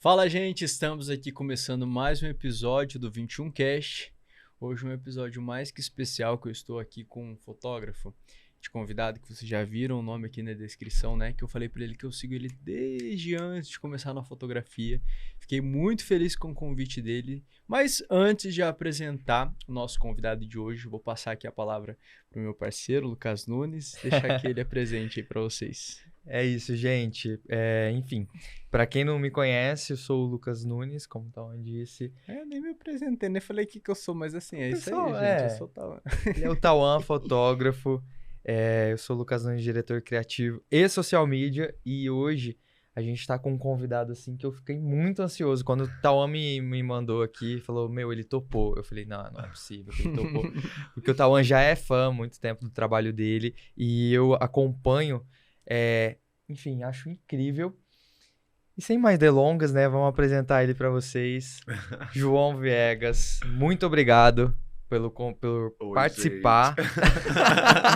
Fala, gente! Estamos aqui começando mais um episódio do 21 Cast. Hoje um episódio mais que especial, que eu estou aqui com um fotógrafo de convidado, que vocês já viram o nome aqui na descrição, né? Que eu falei para ele que eu sigo ele desde antes de começar na fotografia. Fiquei muito feliz com o convite dele. Mas antes de apresentar o nosso convidado de hoje, vou passar aqui a palavra para o meu parceiro, Lucas Nunes, deixar que ele apresente aí para vocês. É isso, gente. Enfim, para quem não me conhece, eu sou o Lucas Nunes, como o Tauan disse. Eu nem me apresentei, nem falei o que eu sou, mas assim, é isso Pessoal, aí, gente. Eu sou o Tauan. Ele é o Tauan, fotógrafo. Eu sou o Lucas Nunes, diretor criativo e social media. E hoje a gente tá com um convidado assim que eu fiquei muito ansioso. Quando o Tauan me mandou aqui, falou, ele topou. Eu falei, não é possível que ele topou. Porque o Tauan já é fã há muito tempo do trabalho dele e eu acompanho. Enfim, acho incrível. E sem mais delongas, né? Vamos apresentar ele para vocês. João Viegas, muito obrigado pelo Oi, participar.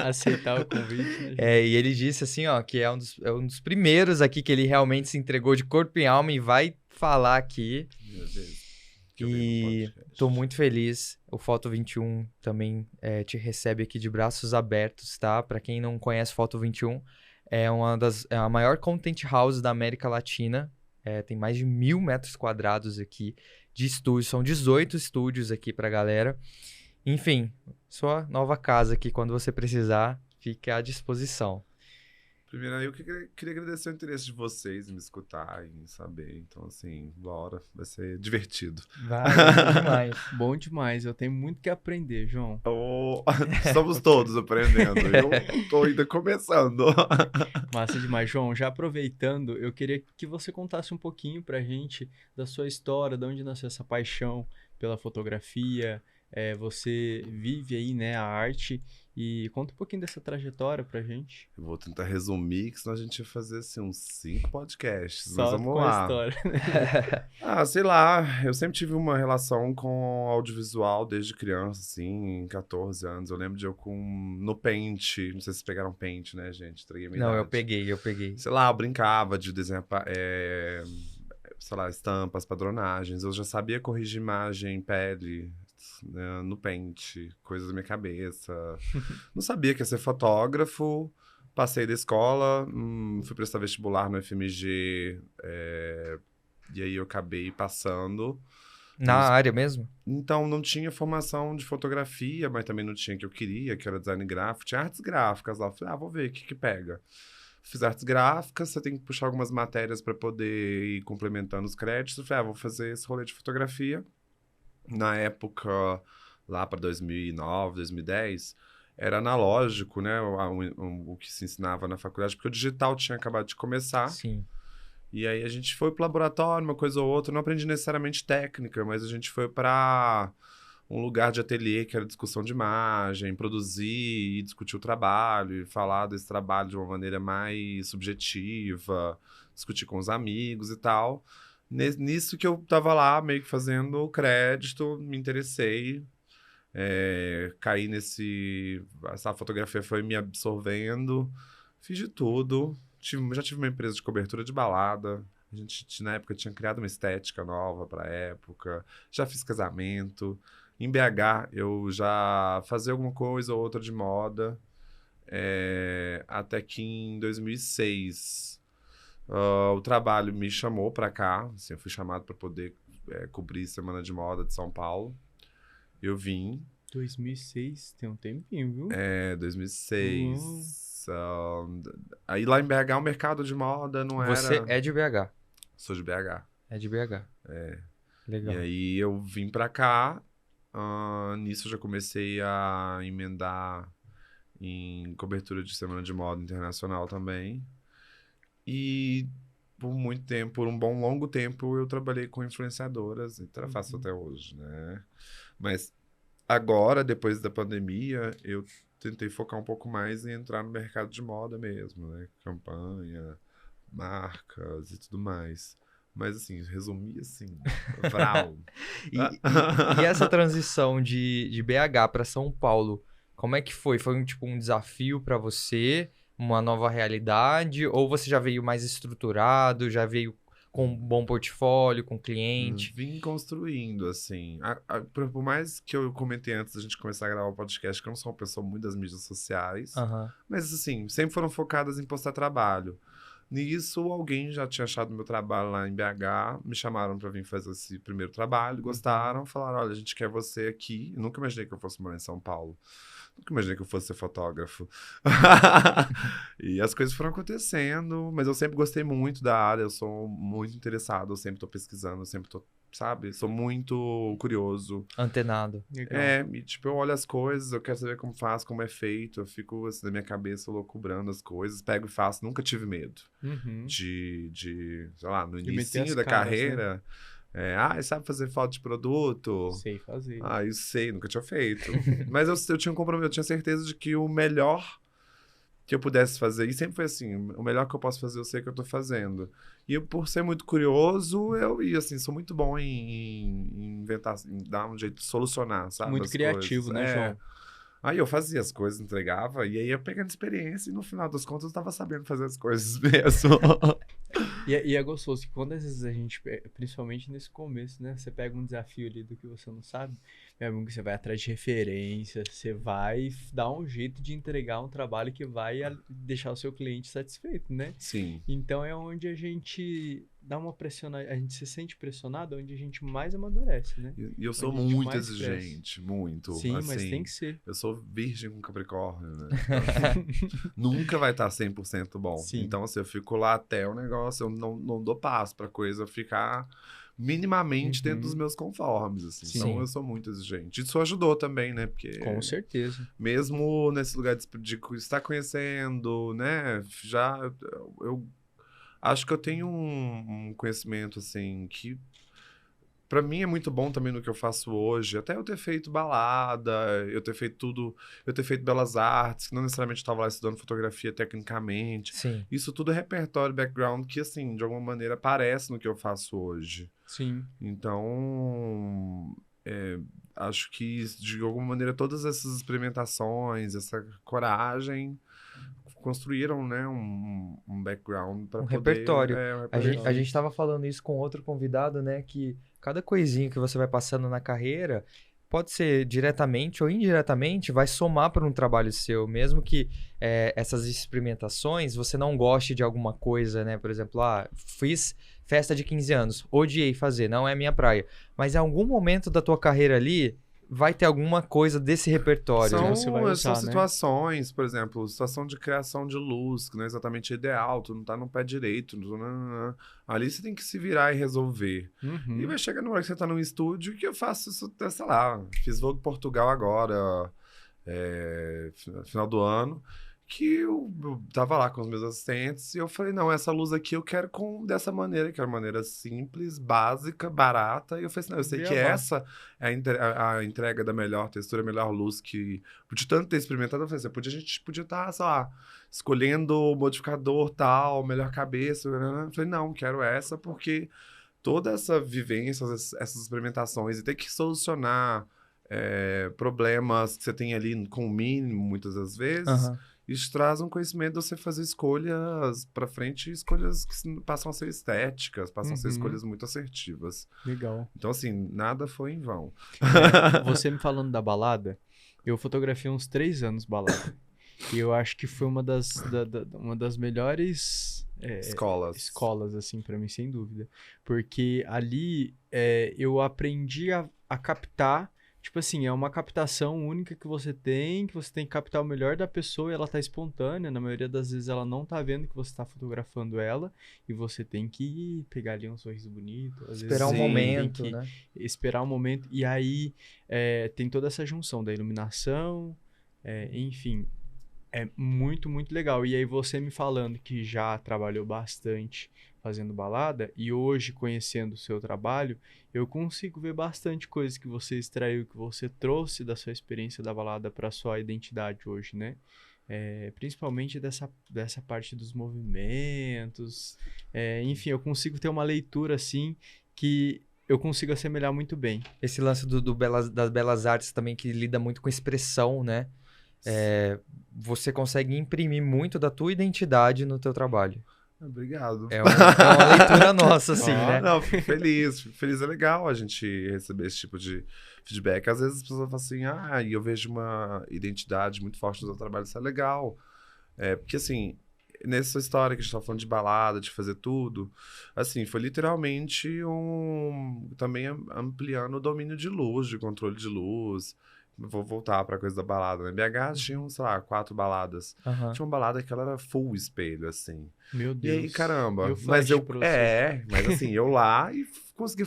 Aceitar o convite, né, E ele disse assim, ó, que é um dos primeiros aqui que ele realmente se entregou de corpo e alma e vai falar aqui. Meu Deus. E tô muito feliz. O Foto 21 também te recebe aqui de braços abertos, tá? Para quem não conhece Foto 21, é a maior content house da América Latina. Tem mais de 1.000 metros quadrados aqui de estúdios. São 18 estúdios aqui pra galera. Enfim, sua nova casa aqui, quando você precisar, fique à disposição. Primeiro, eu queria agradecer o interesse de vocês em me escutar, em saber. Então, assim, bora. Vai ser divertido. Vai, bom demais. Bom demais. Eu tenho muito que aprender, João. Estamos todos aprendendo. Eu tô ainda começando. Massa demais. João, já aproveitando, eu queria que você contasse um pouquinho pra gente da sua história, de onde nasceu essa paixão pela fotografia. Você vive aí, né, a arte, e conta um pouquinho dessa trajetória pra gente. Eu vou tentar resumir, que senão a gente ia fazer assim, uns 5 podcasts. Só mas vamos com lá. a história. Sei lá. Eu sempre tive uma relação com audiovisual desde criança, assim, em 14 anos. Eu lembro de eu no Paint. Não sei se vocês pegaram Paint, né, gente? Entreguei a minha Não, idade. eu peguei. Sei lá, eu brincava de desenhar, sei lá, estampas, padronagens. Eu já sabia corrigir imagem, pele, né, no Paint, coisas da minha cabeça. Não sabia que ia ser fotógrafo. Passei da escola, fui prestar vestibular no FMG, e aí eu acabei passando. Na área mesmo? Então, não tinha formação de fotografia, mas também não tinha o que eu queria, que era design gráfico. Tinha artes gráficas lá. Falei, vou ver o que pega. Fiz artes gráficas, você tem que puxar algumas matérias para poder ir complementando os créditos. Falei, vou fazer esse rolê de fotografia. Na época, lá para 2009, 2010, era analógico, né? O que se ensinava na faculdade, porque o digital tinha acabado de começar. Sim. E aí a gente foi pro laboratório, uma coisa ou outra. Não aprendi necessariamente técnica, mas a gente foi para um lugar de ateliê, que era discussão de imagem, produzir e discutir o trabalho, e falar desse trabalho de uma maneira mais subjetiva, discutir com os amigos e tal. Nisso que eu tava lá, meio que fazendo crédito, me interessei, caí essa fotografia foi me absorvendo, fiz de tudo. Já tive uma empresa de cobertura de balada, a gente na época tinha criado uma estética nova pra época, já fiz casamento. Em BH eu já fazia alguma coisa ou outra de moda, até que em 2006... o trabalho me chamou pra cá, assim, eu fui chamado para poder cobrir Semana de Moda de São Paulo. Eu vim. 2006, tem um tempinho, viu? 2006. Aí lá em BH o mercado de moda não era... Você é de BH? Sou de BH. É de BH. Legal. E aí eu vim pra cá, nisso eu já comecei a emendar em cobertura de Semana de Moda Internacional também. E por muito tempo, por um longo tempo, eu trabalhei com influenciadoras, e faço até hoje, né? Mas agora, depois da pandemia, eu tentei focar um pouco mais em entrar no mercado de moda mesmo, né? Campanha, marcas e tudo mais. Mas assim, resumir assim, vral. E essa transição de BH para São Paulo, como é que foi? Foi um desafio para você? Uma nova realidade? Ou você já veio mais estruturado, já veio com um bom portfólio, com cliente? Vim construindo, assim. Por mais que eu comentei antes da gente começar a gravar o podcast, que eu não sou uma pessoa muito das mídias sociais, mas, assim, sempre foram focadas em postar trabalho. Nisso, alguém já tinha achado meu trabalho lá em BH, me chamaram pra vir fazer esse primeiro trabalho, gostaram, falaram, olha, a gente quer você aqui. Eu nunca imaginei que eu fosse morar em São Paulo. Nunca imaginei que eu fosse ser fotógrafo. E as coisas foram acontecendo, mas eu sempre gostei muito da área, eu sou muito interessado, eu sempre tô pesquisando, eu sempre tô, sabe? Sou muito curioso. Antenado. Legal. E, tipo, eu olho as coisas, eu quero saber como faz, como é feito, eu fico, assim, na minha cabeça, loucubrando as coisas, pego e faço, nunca tive medo de sei lá, no meter inicinho as da caras, carreira... sabe fazer foto de produto? Sei fazer. Eu sei, nunca tinha feito. Mas eu tinha um compromisso, eu tinha certeza de que o melhor que eu pudesse fazer, e sempre foi assim, o melhor que eu posso fazer, eu sei que eu tô fazendo. E eu, por ser muito curioso, assim, sou muito bom em inventar, em dar um jeito de solucionar, sabe? Muito criativo, né, João? Aí eu fazia as coisas, entregava, e aí eu pegando experiência, e no final das contas eu tava sabendo fazer as coisas mesmo. E é gostoso que quando às vezes a gente, principalmente nesse começo, né? Você pega um desafio ali do que você não sabe, meu amigo, você vai atrás de referência, você vai dar um jeito de entregar um trabalho que vai deixar o seu cliente satisfeito, né? Sim. Então é onde a gente dá uma pressionada, a gente se sente pressionado, onde a gente mais amadurece, né? E eu sou Onde a gente muito mais exigente, muito. Sim, assim, mas tem que ser. Eu sou virgem com Capricórnio, né? Então, nunca vai estar 100% bom. Sim. Então, assim, eu fico lá até o negócio, eu não dou passo pra coisa ficar minimamente dentro dos meus conformes, assim. Sim. Então, eu sou muito exigente. Isso ajudou também, né? Porque Com certeza. mesmo nesse lugar de estar conhecendo, né? Já eu acho que eu tenho um conhecimento, assim, que pra mim é muito bom também no que eu faço hoje. Até eu ter feito balada, eu ter feito tudo, eu ter feito belas artes, que não necessariamente estava lá estudando fotografia tecnicamente. Sim. Isso tudo é repertório, background, que, assim, de alguma maneira aparece no que eu faço hoje. Sim. Então, acho que, de alguma maneira, todas essas experimentações, essa coragem construíram, né, um background para poder... Repertório. um A repertório. gente tava falando isso com outro convidado, né? Que cada coisinha que você vai passando na carreira, pode ser diretamente ou indiretamente, vai somar para um trabalho seu. Mesmo que essas experimentações, você não goste de alguma coisa, né? Por exemplo, fiz festa de 15 anos, odiei fazer, não é minha praia. Mas em algum momento da tua carreira ali, vai ter alguma coisa desse repertório, né? Você vai usar, são né? situações, por exemplo, situação de criação de luz, que não é exatamente ideal, tu não tá no pé direito, ali você tem que se virar e resolver. E vai chegar numa hora que você tá num estúdio que eu faço isso, sei lá, fiz Vogue Portugal agora, final do ano, que eu tava lá com os meus assistentes e eu falei, não, essa luz aqui eu quero dessa maneira, que é uma maneira simples, básica, barata. E eu falei assim, não, eu sei que essa é a entrega da melhor textura, melhor luz que... De tanto ter experimentado, eu falei assim, a gente podia estar, sei lá, escolhendo o modificador tal, melhor cabeça. Eu falei, não, quero essa porque toda essa vivência, essas experimentações e ter que solucionar problemas que você tem ali com o mínimo, muitas das vezes... Isso traz um conhecimento de você fazer escolhas pra frente, escolhas que passam a ser estéticas, passam a ser escolhas muito assertivas. Legal. Então, assim, nada foi em vão. Você me falando da balada, eu fotografei uns 3 anos balada. E eu acho que foi uma das melhores escolas, assim, pra mim, sem dúvida. Porque ali eu aprendi a captar. Tipo assim, é uma captação única que você tem que captar o melhor da pessoa e ela tá espontânea. Na maioria das vezes ela não tá vendo que você tá fotografando ela e você tem que pegar ali um sorriso bonito. Esperar um momento, tem que né? esperar um momento. E aí tem toda essa junção da iluminação, enfim, é muito, muito legal. E aí você me falando que já trabalhou bastante fazendo balada e hoje conhecendo o seu trabalho, eu consigo ver bastante coisa que você extraiu, que você trouxe da sua experiência da balada para sua identidade hoje, né? Principalmente dessa parte dos movimentos, enfim, eu consigo ter uma leitura assim que eu consigo assemelhar muito bem. Esse lance das belas artes também que lida muito com expressão, né? Você consegue imprimir muito da tua identidade no teu trabalho. Obrigado. É uma leitura nossa, assim, né? Não, fico feliz. Fico feliz, é legal a gente receber esse tipo de feedback. Às vezes as pessoas falam assim, e eu vejo uma identidade muito forte no seu trabalho, isso é legal. Porque assim, nessa história que a gente tá falando de balada, de fazer tudo, assim, foi literalmente também ampliando o domínio de luz, de controle de luz. Vou voltar pra coisa da balada, né? BH tinham, sei lá, 4 baladas. Aham. Tinha uma balada que ela era full espelho, assim. Meu E Deus. aí, caramba. E o Mas flash pra você? mas assim, eu lá e consegui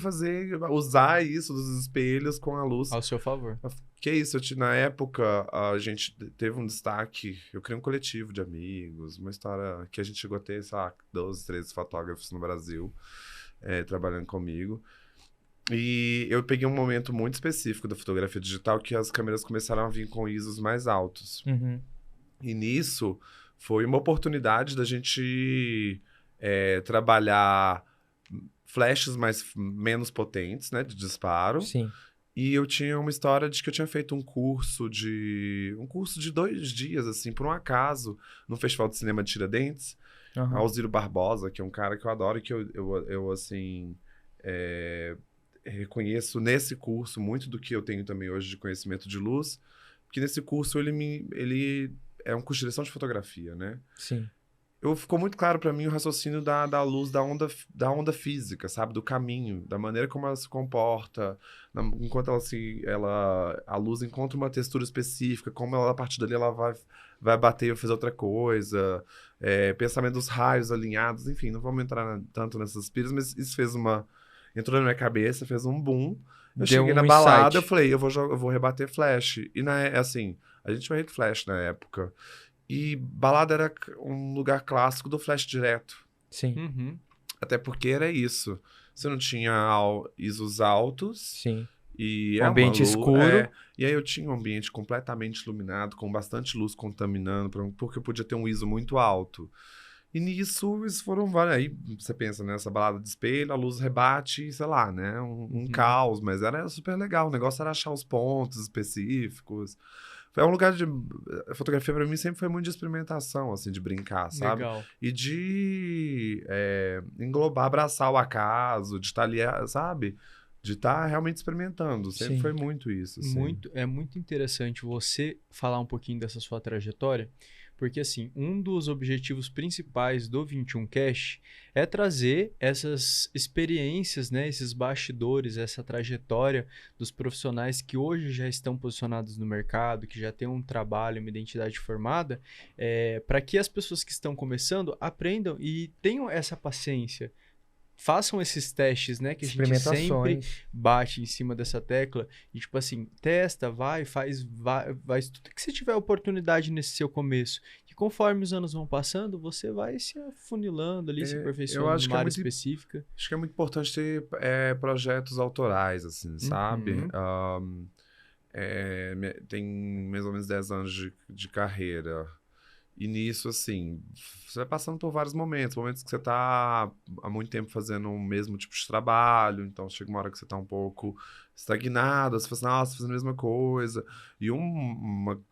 usar isso dos espelhos com a luz. Ao seu favor. Que isso, na época, a gente teve um destaque. Eu criei um coletivo de amigos, uma história que a gente chegou a ter, sei lá, 12, 13 fotógrafos no Brasil, trabalhando comigo. E eu peguei um momento muito específico da fotografia digital que as câmeras começaram a vir com ISOs mais altos. Uhum. E nisso foi uma oportunidade da gente trabalhar flashes menos potentes, né, de disparo. Sim. E eu tinha uma história de que eu tinha feito um curso de 2 dias, assim, por um acaso, no Festival de Cinema de Tiradentes. Aham. Alziro Barbosa, que é um cara que eu adoro e que eu assim, reconheço nesse curso muito do que eu tenho também hoje de conhecimento de luz, porque nesse curso ele é um curso de direção de fotografia, né? Sim. Ficou muito claro para mim o raciocínio da luz, da onda física, sabe? Do caminho, da maneira como ela se comporta, enquanto a luz encontra uma textura específica, como ela, a partir dali ela vai bater ou fazer outra coisa, pensamento dos raios alinhados, enfim, não vamos entrar tanto nessas piras, mas isso entrou na minha cabeça, fez um boom. Eu Deu cheguei na um balada, insight. eu falei, eu vou rebater flash. E assim, a gente vai flash na época. E balada era um lugar clássico do flash direto. Sim. Uhum. Até porque era isso. Você não tinha ISOs altos. Sim. E Um ambiente escuro. E aí eu tinha um ambiente completamente iluminado, com bastante luz contaminando, porque eu podia ter um ISO muito alto. E nisso, isso foram vários. Aí você pensa nessa balada de espelho, a luz rebate, sei lá, né? Um caos, mas era super legal. O negócio era achar os pontos específicos. Foi um lugar de. A fotografia pra mim sempre foi muito de experimentação, assim, de brincar, sabe? Legal. E de englobar, abraçar o acaso, de estar ali, sabe? De estar realmente experimentando. Sempre Sim. foi muito isso. Assim. É muito interessante você falar um pouquinho dessa sua trajetória, porque assim, um dos objetivos principais do 21 Cash é trazer essas experiências, né, esses bastidores, essa trajetória dos profissionais que hoje já estão posicionados no mercado, que já têm um trabalho, uma identidade formada, para que as pessoas que estão começando aprendam e tenham essa paciência. Façam esses testes, né? Que a gente sempre Experimentações. bate em cima dessa tecla. E, tipo assim, testa, faz tudo que você tiver oportunidade nesse seu começo. E conforme os anos vão passando, você vai se afunilando ali, se Eu aperfeiçoando acho que numa é área muito específica. Acho que é muito importante ter projetos autorais, assim, sabe? Uhum. Tem mais ou menos 10 anos de carreira. E nisso, assim, você vai passando por vários momentos que você tá há muito tempo fazendo o mesmo tipo de trabalho, então chega uma hora que você tá um pouco estagnado, você fala assim, nossa, fazendo a mesma coisa. E um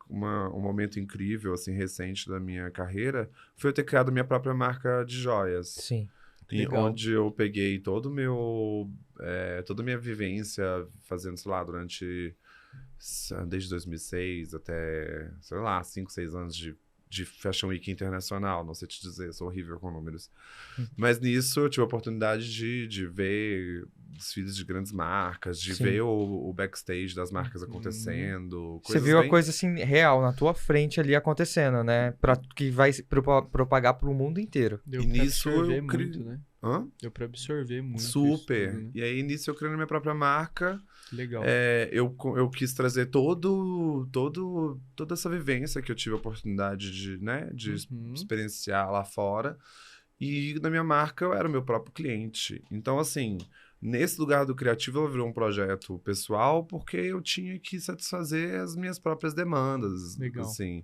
momento incrível, assim, recente da minha carreira foi eu ter criado a minha própria marca de joias. Sim. Legal. Onde eu peguei toda a minha vivência fazendo, sei lá, desde 2006 até, sei lá, 5, 6 anos de Fashion Week internacional, não sei te dizer, sou horrível com números. Mas nisso eu tive a oportunidade de ver desfiles de grandes marcas, de Sim. ver o backstage das marcas acontecendo. Você viu a coisa assim, real, na tua frente ali acontecendo, né? Que vai se propagar pro mundo inteiro. Deu E pra nisso absorver eu muito, né? Hã? Deu pra absorver muito. Super. Isso tudo, né? E aí nisso eu criei a minha própria marca. Legal. Eu quis trazer toda essa vivência que eu tive a oportunidade de experienciar lá fora. E na minha marca eu era o meu próprio cliente. Então, assim, nesse lugar do criativo ela virou um projeto pessoal porque eu tinha que satisfazer as minhas próprias demandas. Legal. Assim.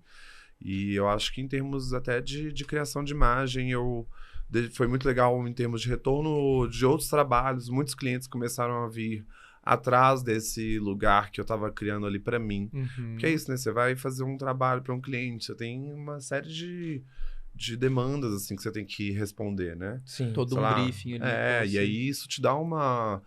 E eu acho que em termos até de criação de imagem, foi muito legal em termos de retorno de outros trabalhos. Muitos clientes começaram a vir atrás desse lugar que eu estava criando ali para mim. Uhum. Porque é isso, né? Você vai fazer um trabalho para um cliente, você tem uma série de demandas, assim, que você tem que responder, né? Sim. Todo Sei um lá, briefing ali. pra e você. aí isso te dá uma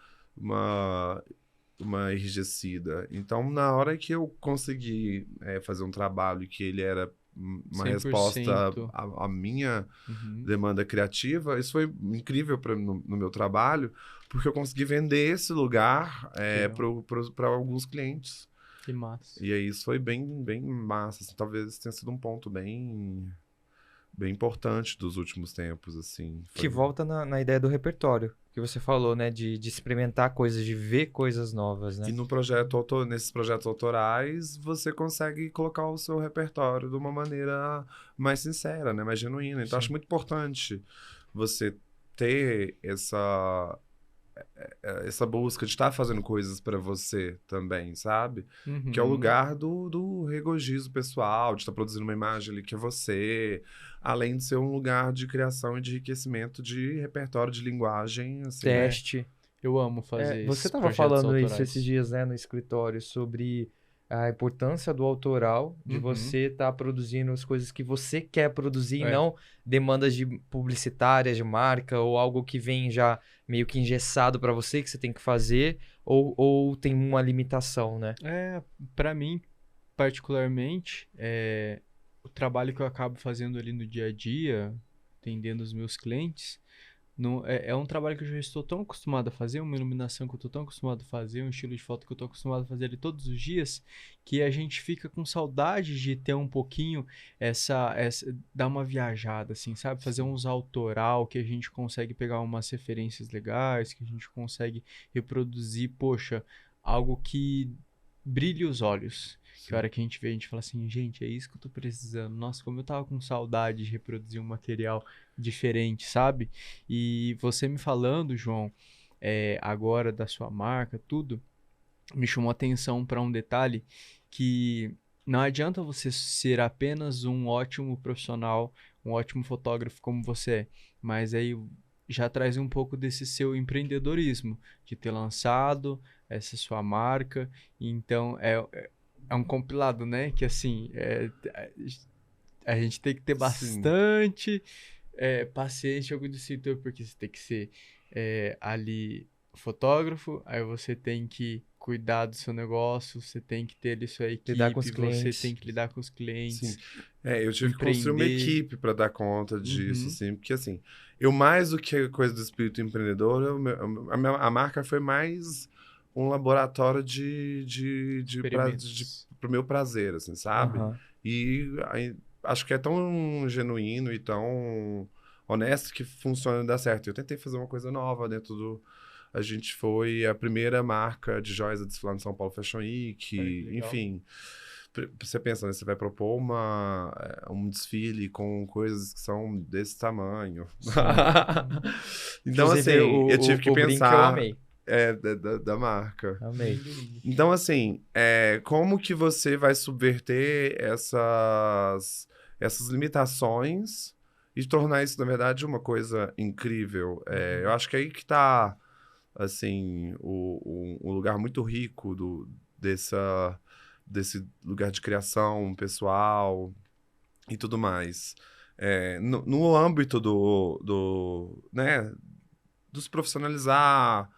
enrijecida. Então, na hora que eu consegui fazer um trabalho que ele era uma 100%. resposta à minha Uhum. demanda criativa, isso foi incrível no meu trabalho, porque eu consegui vender esse lugar Legal. para alguns clientes. Que massa. E aí isso foi bem, bem massa. Assim, talvez tenha sido um ponto bem, bem importante dos últimos tempos, assim. Que volta na ideia do repertório, que você falou, né? De experimentar coisas, de ver coisas novas, né? E nesses projetos autorais, você consegue colocar o seu repertório de uma maneira mais sincera, né? Mais genuína. Então, Sim. acho muito importante você ter essa busca de estar fazendo coisas para você também, sabe? Uhum. Que é o lugar do regozijo pessoal, de estar produzindo uma imagem ali que é você, além de ser um lugar de criação e de enriquecimento de repertório de linguagem, assim. Teste. Eu amo fazer Você esses estava projetos falando isso autorais. esses dias, né, no escritório, sobre a importância do autoral, de Uhum. você estar produzindo as coisas que você quer produzir, e É. não demandas publicitárias de marca ou algo que vem já meio que engessado para você, que você tem que fazer, ou tem uma limitação, né? Para mim, particularmente, o trabalho que eu acabo fazendo ali no dia a dia, atendendo os meus clientes, é um trabalho que eu já estou tão acostumado a fazer, uma iluminação que eu estou tão acostumado a fazer, um estilo de foto que eu estou acostumado a fazer ali todos os dias, que a gente fica com saudade de ter um pouquinho dar uma viajada, assim, sabe? Fazer uns autoral que a gente consegue pegar umas referências legais, que a gente consegue reproduzir, poxa, algo que brilhe os olhos. Que a hora que a gente vê, a gente fala assim, gente, é isso que eu tô precisando. Nossa, como eu tava com saudade de reproduzir um material diferente, sabe? E você me falando, João, agora da sua marca, tudo, me chamou a atenção para um detalhe que não adianta você ser apenas um ótimo profissional, um ótimo fotógrafo como você é, mas aí já traz um pouco desse seu empreendedorismo, de ter lançado essa sua marca. Então, é um compilado, né? Que assim, a gente tem que ter Sim. bastante paciência em algum do setor, porque você tem que ser ali fotógrafo, aí você tem que cuidar do seu negócio, você tem que ter ali sua Lidar com os equipe, você clientes. tem que lidar com os clientes, Sim. Eu tive que construir uma empreender. equipe para dar conta disso, Uhum. assim, porque assim, eu mais do que a coisa do espírito empreendedor, a marca foi mais um laboratório Experimentos. pro meu prazer, assim, sabe? Aham. E aí, acho que é tão genuíno e tão honesto que funciona e dá certo. Eu tentei fazer uma coisa nova dentro do. A gente foi a primeira marca de joias a desfilar no São Paulo Fashion Week, Que legal. enfim. Você pensa, né? Você vai propor um desfile com coisas que são desse tamanho. Então, Inclusive, assim, eu tive que o brinco eu pensar amei. da marca. Amei. Lindo, lindo. Então, assim, como que você vai subverter essas limitações e tornar isso, na verdade, uma coisa incrível? Eu acho que é aí que tá, assim, um lugar muito rico desse lugar de criação pessoal e tudo mais. No âmbito né, dos profissionalizar,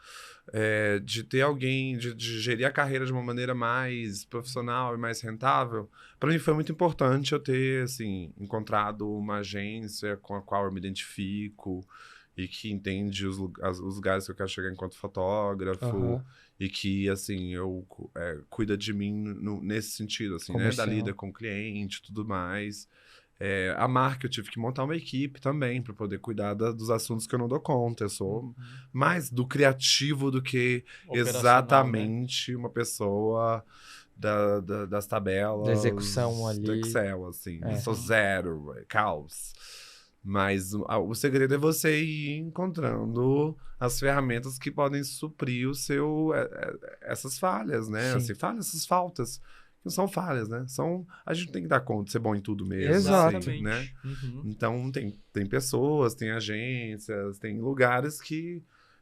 de ter alguém, de gerir a carreira de uma maneira mais profissional e mais rentável, para mim foi muito importante eu ter, assim, encontrado uma agência com a qual eu me identifico e que entende os lugares que eu quero chegar enquanto fotógrafo. Aham. E que, assim, cuida de mim nesse sentido, assim, né? Da Comercial. lida com o cliente e tudo mais. A marca, eu tive que montar uma equipe também para poder cuidar dos assuntos que eu não dou conta. Eu sou mais do criativo do que Operacional, exatamente uma pessoa das tabelas. Da execução ali. Do Excel, assim. É. Eu sou zero, caos. Mas o segredo é você ir encontrando as ferramentas que podem suprir essas falhas, né? Sim. Assim, essas faltas. Que não são falhas, né? A gente tem que dar conta de ser bom em tudo mesmo. Exato. Assim, né? Uhum. Então, tem pessoas, tem agências, tem lugares que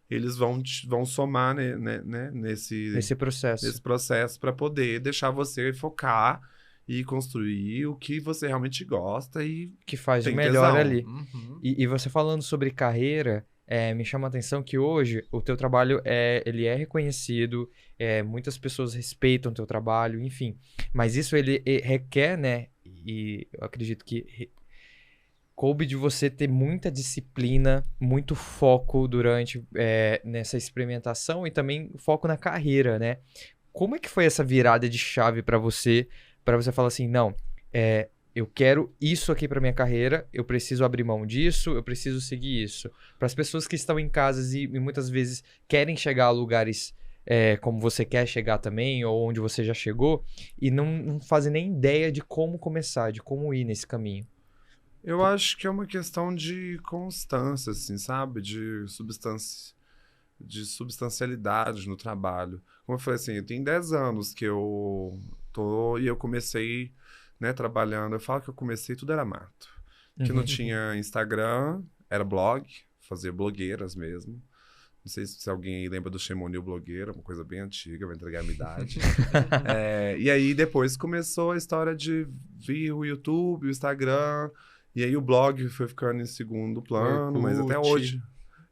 eles vão somar né, nesse Nesse processo. processo para poder deixar você focar e construir o que você realmente gosta e Que faz o tem melhor tesão. ali. Uhum. E você falando sobre carreira, me chama a atenção que hoje o teu trabalho ele é reconhecido, muitas pessoas respeitam o teu trabalho, enfim. Mas isso ele requer, né? E eu acredito que coube de você ter muita disciplina, muito foco durante nessa experimentação e também foco na carreira, né? Como é que foi essa virada de chave para você falar assim, não, eu quero isso aqui para minha carreira, eu preciso abrir mão disso, eu preciso seguir isso. Para as pessoas que estão em casas e muitas vezes querem chegar a lugares como você quer chegar também, ou onde você já chegou, e não fazem nem ideia de como começar, de como ir nesse caminho. Eu acho que é uma questão de constância, assim, sabe? De substancialidade no trabalho. Como eu falei assim, tem 10 anos que eu tô e eu comecei, né, trabalhando. Eu falo que eu comecei, tudo era mato. Que não tinha Instagram, era blog, fazia blogueiras mesmo. Não sei se alguém aí lembra do Shemonil Blogueira, uma coisa bem antiga, vai entregar a minha idade. E aí depois começou a história de vir o YouTube, o Instagram, e aí o blog foi ficando em segundo plano, mas até Orkut. hoje.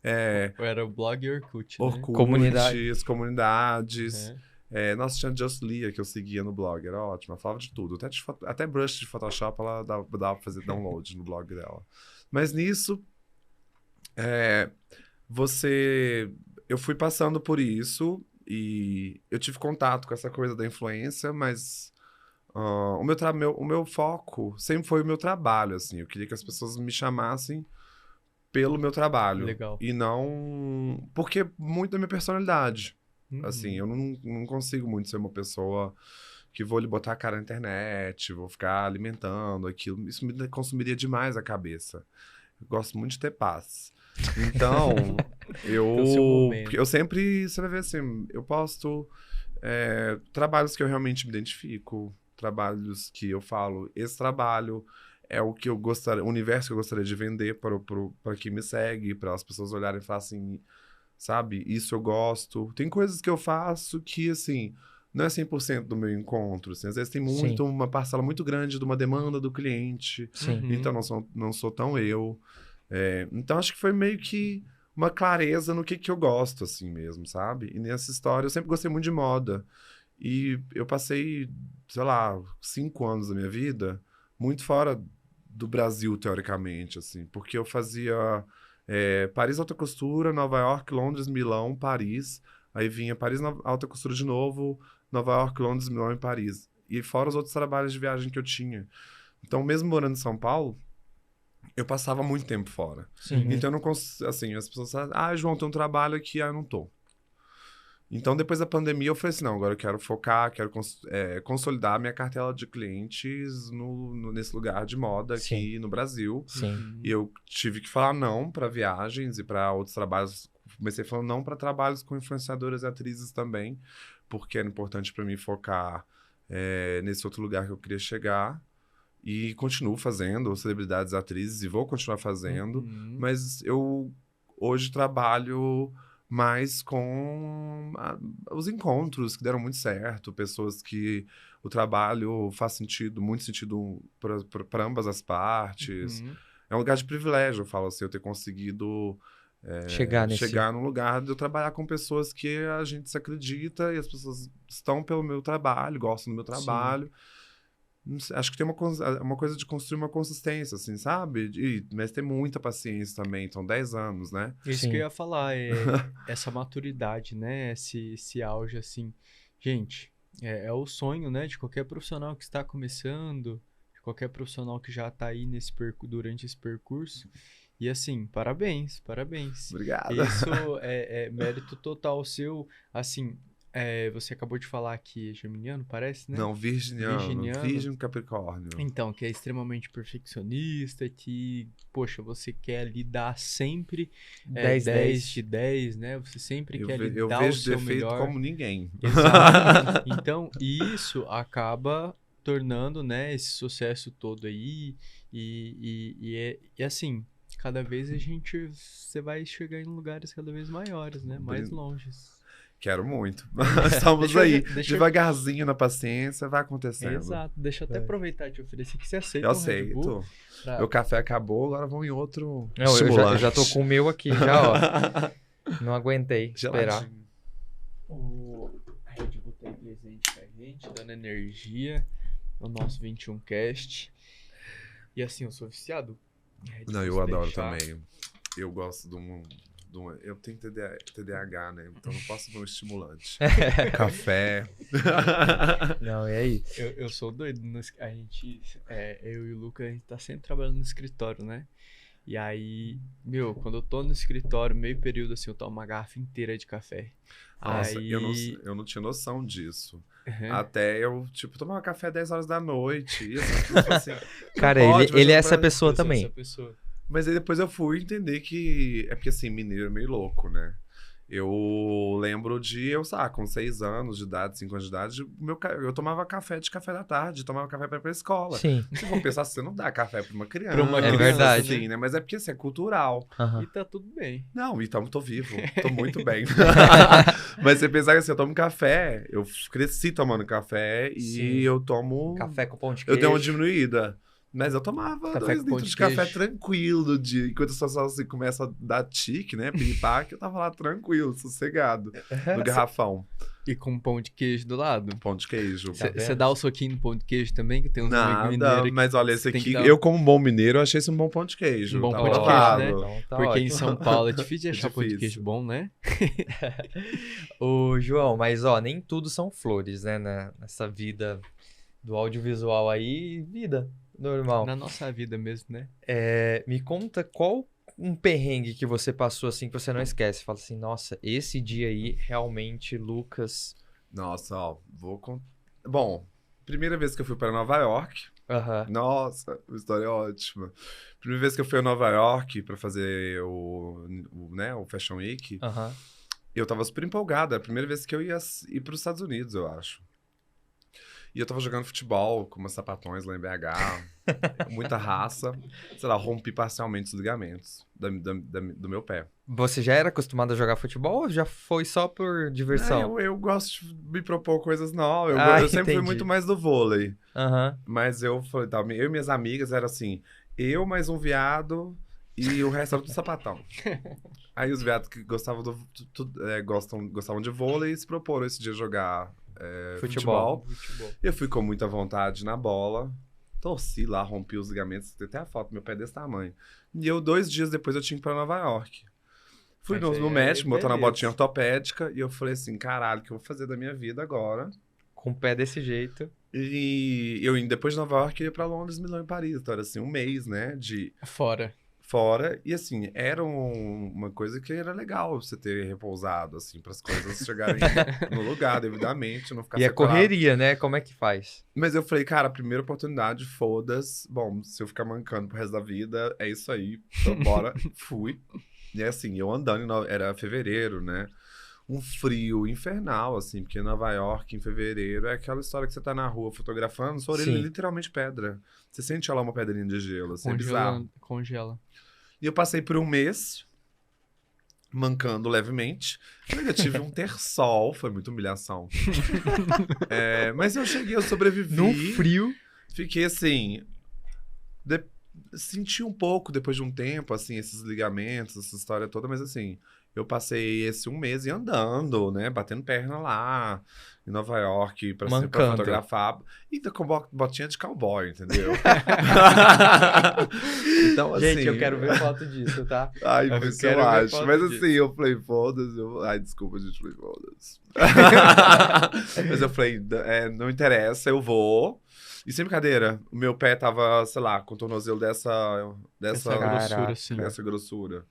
Era o blog Orkut, né? Orkut, Comunidade. as comunidades. É. Nossa, tinha a Just Lia que eu seguia no blog, era ótimo, ela falava de tudo. Até brush de Photoshop ela dava pra fazer download no blog dela. Mas nisso, eu fui passando por isso e eu tive contato com essa coisa da influência, mas o meu foco sempre foi o meu trabalho, assim. Eu queria que as pessoas me chamassem pelo meu trabalho. Legal. E não... Porque muito da minha personalidade. Uhum. Assim, eu não consigo muito ser uma pessoa que vou lhe botar a cara na internet, vou ficar alimentando aquilo. Isso me consumiria demais a cabeça. Eu gosto muito de ter paz. Então, Tem o seu momento. eu sempre, você vai ver assim, eu posto trabalhos que eu realmente me identifico, trabalhos que eu falo, esse trabalho é o que eu gostaria, o universo que eu gostaria de vender para quem me segue, para as pessoas olharem e falar assim, sabe, isso eu gosto. Tem coisas que eu faço que, assim, não é 100% do meu encontro, assim, às vezes tem uma parcela muito grande de uma demanda do cliente, Sim. então não sou tão eu. Então acho que foi meio que uma clareza no que eu gosto, assim mesmo, sabe? E nessa história eu sempre gostei muito de moda. E eu passei, sei lá, 5 anos da minha vida muito fora do Brasil, teoricamente, assim, porque eu fazia Paris Alta Costura, Nova York, Londres, Milão, Paris. Aí vinha Paris Alta Costura de novo, Nova York, Londres, Milão e Paris. E fora os outros trabalhos de viagem que eu tinha. Então, mesmo morando em São Paulo, eu passava muito tempo fora. Sim. Então, eu não assim, as pessoas falam, João, tem um trabalho aqui, eu não tô. Então, depois da pandemia, eu falei assim, não, agora eu quero focar, quero consolidar minha cartela de clientes nesse lugar de moda aqui no Brasil. Sim. E eu tive que falar não para viagens e para outros trabalhos. Comecei falando não para trabalhos com influenciadoras e atrizes também, porque era importante para mim focar nesse outro lugar que eu queria chegar. E continuo fazendo celebridades, atrizes, e vou continuar fazendo. Mas eu hoje trabalho mais com os encontros que deram muito certo, pessoas que o trabalho faz sentido, muito sentido para ambas as partes. É um lugar de privilégio, eu falo assim, eu ter conseguido chegar num lugar de eu trabalhar com pessoas que a gente se acredita e as pessoas estão pelo meu trabalho, gostam do meu trabalho. Acho que tem uma coisa de construir uma consistência, assim, sabe? Mas tem muita paciência também, então 10 anos, né? Isso que eu ia falar, essa maturidade, né? Esse auge, assim. Gente, é o sonho, né? De qualquer profissional que está começando, de qualquer profissional que já está aí durante esse percurso. E assim, parabéns. Obrigado. Isso é mérito total seu, assim... você acabou de falar que é geminiano, parece, né? Não, Virgem Capricórnio. Então, que é extremamente perfeccionista, que, poxa, você quer ali dar sempre 10 de 10, né? Você sempre quer ali dar o seu melhor. Eu vejo defeito como ninguém. Exato. Então, isso acaba tornando, né, esse sucesso todo aí. E assim, cada vez você vai chegar em lugares cada vez maiores, né? Mais longes. Quero muito. Estamos Deixa eu- aí, deixa eu- devagarzinho na paciência, vai acontecendo. Exato. Deixa eu até aproveitar e te oferecer que você aceita Eu um Red Bull. aceito. pra- Meu café acabou, agora vamos em outro Não, eu estimulante. já tô com o meu aqui, já, ó. Não aguentei esperar. Geladinho. A Red Bull tá aí presente com a gente, dando energia no nosso 21 Cast. E assim, eu sou viciado em Red Não, Bull, eu se adoro deixar. também. Eu gosto de um... Eu tenho TDAH, né? Então não posso tomar um estimulante. Café. Não, e aí? Eu sou doido. A gente, eu e o Lucas, a gente tá sempre trabalhando no escritório, né? E aí, meu, quando eu tô no escritório, meio período assim, eu tomo uma garrafa inteira de café. Nossa, Aí... eu não tinha noção disso. Uhum. Até eu, tipo, tomava café 10 horas da noite. E assim, Cara, não pode, mas ele é eu- essa pessoa Eu sou também. essa pessoa. Mas aí depois eu fui entender que... É porque, assim, mineiro é meio louco, né? Eu lembro de, com 6 anos de idade, 5 anos de idade, eu tomava café de café da tarde, tomava café pra ir pra escola. Sim. Se for pensar, você não dá café pra uma criança. Pra uma criança, verdade. Assim, né? Mas é porque, assim, é cultural. Aham. E tá tudo bem. Não, então tô vivo, tô muito bem. Mas você pensar que assim, eu tomo café, eu cresci tomando café e Sim. eu tomo... Café com pão de Eu queijo. dei uma diminuída. Mas eu tomava Café 2 com pão litros de de café queijo. tranquilo no dia. Enquanto a sua assim, começa a dar tique, né? Piripaque, eu tava lá tranquilo, sossegado. No garrafão. E com pão de queijo do lado. Pão de queijo. Tá Você vendo? dá o soquinho no pão de queijo também, que tem uns amigos Nada, mineiros aqui. mas olha, esse você tem aqui, que dar- eu como bom mineiro, eu achei esse um bom pão de queijo. Um bom tá pão de queijo, provado. né? Então, tá Porque em ótimo. São Paulo é difícil de É achar pão de difícil. queijo bom, né? Ô, João, mas ó, nem tudo são flores, né? Nessa vida do audiovisual aí, vida normal. Na nossa vida mesmo, né? Me conta qual um perrengue que você passou assim que você não esquece. Fala assim, nossa, esse dia aí realmente, Lucas. Nossa, ó, Bom, primeira vez que eu fui para Nova York. Aham. Nossa, uma história ótima. Primeira vez que eu fui a Nova York pra fazer o Fashion Week, Aham. eu tava super empolgado. Era a primeira vez que eu ia ir pros Estados Unidos, eu acho. E eu tava jogando futebol com umas sapatões lá em BH, muita raça. Sei lá, rompi parcialmente os ligamentos do meu pé. Você já era acostumado a jogar futebol ou já foi só por diversão? Eu gosto de me propor coisas novas. Eu sempre fui entendi. muito mais do vôlei. Aham. Mas eu falei, tá, eu e minhas amigas era assim, eu mais um viado e o resto era tudo sapatão. Aí os viados que gostavam gostavam de vôlei se proporam esse dia jogar Futebol. Futebol. Eu fui com muita vontade na bola, torci lá, rompi os ligamentos, tem até a foto, meu pé desse tamanho. E 2 dias depois eu tinha que ir pra Nova York. Fui Mas no aí, médico, botar na beleza. botinha ortopédica e eu falei assim, caralho, o que eu vou fazer da minha vida agora? Com o pé desse jeito. E eu indo depois de Nova York ia pra Londres, Milão e Paris. Então era assim, um mês, né, de Fora. fora. E assim, era uma coisa que era legal você ter repousado, assim, para as coisas chegarem no lugar, devidamente, não ficar E a separado. correria, né? Como é que faz? Mas eu falei, cara, primeira oportunidade, foda-se. Bom, se eu ficar mancando pro resto da vida, é isso aí. Então, bora. Fui. E assim, eu andando, era fevereiro, né? Um frio infernal, assim, porque Nova York, em fevereiro, é aquela história que você tá na rua fotografando, sua orelha é Sim. literalmente pedra. Você sente lá uma pedrinha de gelo, assim, é bizarro. Congela. E eu passei por um mês mancando levemente. Eu ainda tive um terçol, foi muita humilhação. Mas eu cheguei, eu sobrevivi. No frio. Fiquei assim. Senti um pouco depois de um tempo, assim, esses ligamentos, essa história toda, mas assim, eu passei esse um mês andando, né? Batendo perna lá em Nova York pra Mancando. fotografar. E com botinha de cowboy, entendeu? Então, assim. Gente, eu quero ver foto disso, tá? Ai, Eu mas quero eu ver acho. foto Mas disso. assim, eu falei, foda-se. Ai, desculpa, gente, falei, foda-se. Mas eu falei, não interessa, eu vou. E sem brincadeira, o meu pé tava, sei lá, com o tornozelo dessa Essa Caraca. grossura, assim. essa grossura.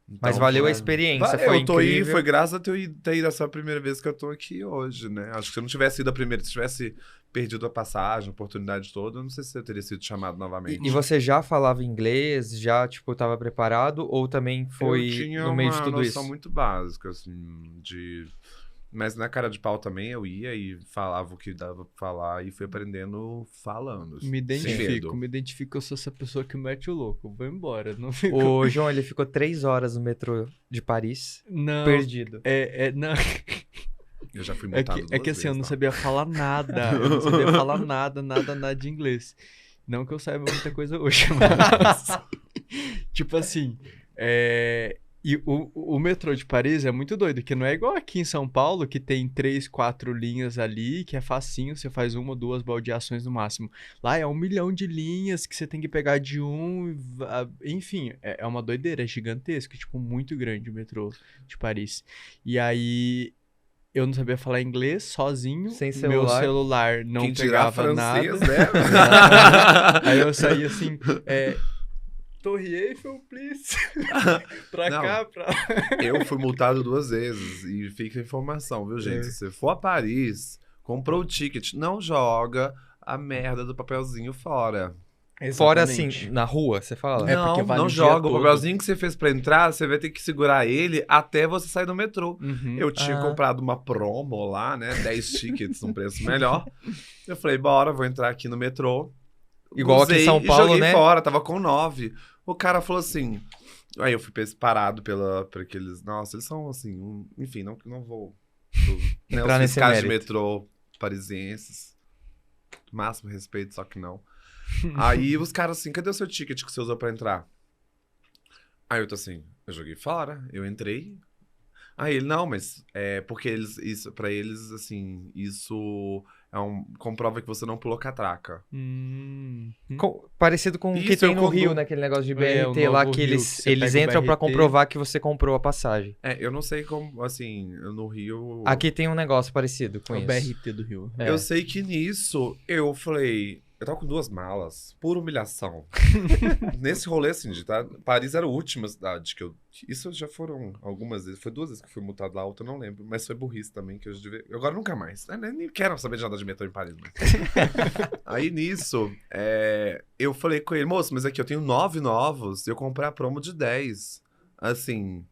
Mas Então, valeu a foi- experiência, valeu, foi eu tô aí, incrível. foi graças a ter ido essa primeira vez que eu tô aqui hoje, né? Acho que se eu não tivesse ido a primeira, se tivesse perdido a passagem, a oportunidade toda, eu não sei se eu teria sido chamado novamente. E você já falava inglês? Já, tipo, tava preparado? Ou também foi eu tinha no meio de uma tudo noção isso? muito básica, assim, Mas na cara de pau também eu ia e falava o que dava pra falar e fui aprendendo falando. Me sem medo. me identifico que eu sou essa pessoa que mete o louco. Vou embora, não fico... O João, ele ficou 3 horas no metrô de Paris, Não, perdido. não. Eu já fui É multado que duas assim, eu não vezes, sabia falar nada. Eu não sabia falar nada de inglês. Não que eu saiba muita coisa hoje, mas... tipo assim, e o metrô de Paris é muito doido, que não é igual aqui em São Paulo, que tem 3, 4 linhas ali, que é facinho, você faz 1 ou 2 baldeações no máximo. Lá é 1 milhão de linhas que você tem que pegar de enfim, é uma doideira, é gigantesco, tipo, muito grande o metrô de Paris. E aí, eu não sabia falar inglês sozinho, Sem meu celular. celular não Quem dirá pegava nada. francês, né? Exatamente. Aí eu saí assim, Torre Eiffel, please. Pra Não. cá, pra... Eu fui multado 2 vezes. E fica a informação, viu, gente? Se você for a Paris, comprou o ticket, não joga a merda do papelzinho fora. Fora assim, na rua, você fala? É, porque Não, vale não o dia joga. O todo. papelzinho que você fez pra entrar, você vai ter que segurar ele até você sair do metrô. Uhum. Eu tinha Ah. comprado uma promo lá, né? 10 tickets num preço melhor. Eu falei, bora, vou entrar aqui no metrô. Igual aqui em Usei São e Paulo, joguei né? fora, tava com 9. O cara falou assim... Aí eu fui parado por aqueles... Nossa, eles são assim... enfim, não vou... Entrar os nesse fiscais de mérito. metrô parisienses. Máximo respeito, só que não. Aí os caras assim, cadê o seu ticket que você usou pra entrar? Aí eu tô assim, eu joguei fora, eu entrei. Aí ele, não, mas porque pra eles, assim, isso comprova que você não pulou catraca. Parecido com o que Isso, tem eu no quando- Rio, naquele negócio de o BRT lá, novo que Rio, eles, que você eles pega o entram pra BRT. comprovar que você comprou a passagem. Eu não sei como, assim, no Rio... Aqui tem um negócio parecido com É o isso. BRT do Rio. É. Eu sei que nisso, eu falei... Eu tava com 2 malas, pura humilhação. Nesse rolê, assim, Paris era a última cidade que eu... Isso já foram algumas vezes. Foi 2 vezes que eu fui multado lá, a outra eu não lembro. Mas foi burrice também, que eu devia... Agora nunca mais. Eu nem quero saber de nada de metrô em Paris. Mas... Aí nisso, eu falei com ele, moço, mas aqui eu tenho 9 novos e eu comprei a promo de 10. Assim...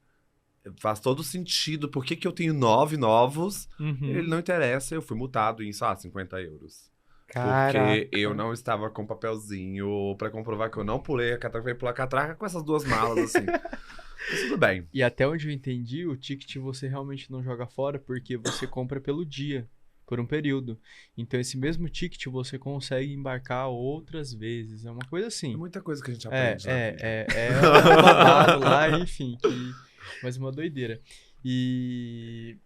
Faz todo sentido. Por que eu tenho 9 novos? Uhum. Ele não interessa. Eu fui multado em, 50 euros. Caraca. Porque eu não estava com papelzinho pra comprovar que eu não pulei a catraca. Eu ia pular a catraca com essas 2 malas, assim. Mas tudo bem. E até onde eu entendi, o ticket você realmente não joga fora porque você compra pelo dia, por um período. Então esse mesmo ticket você consegue embarcar outras vezes. É uma coisa É assim. muita coisa que a gente aprende. É um babado lá, enfim. Mas uma doideira. E...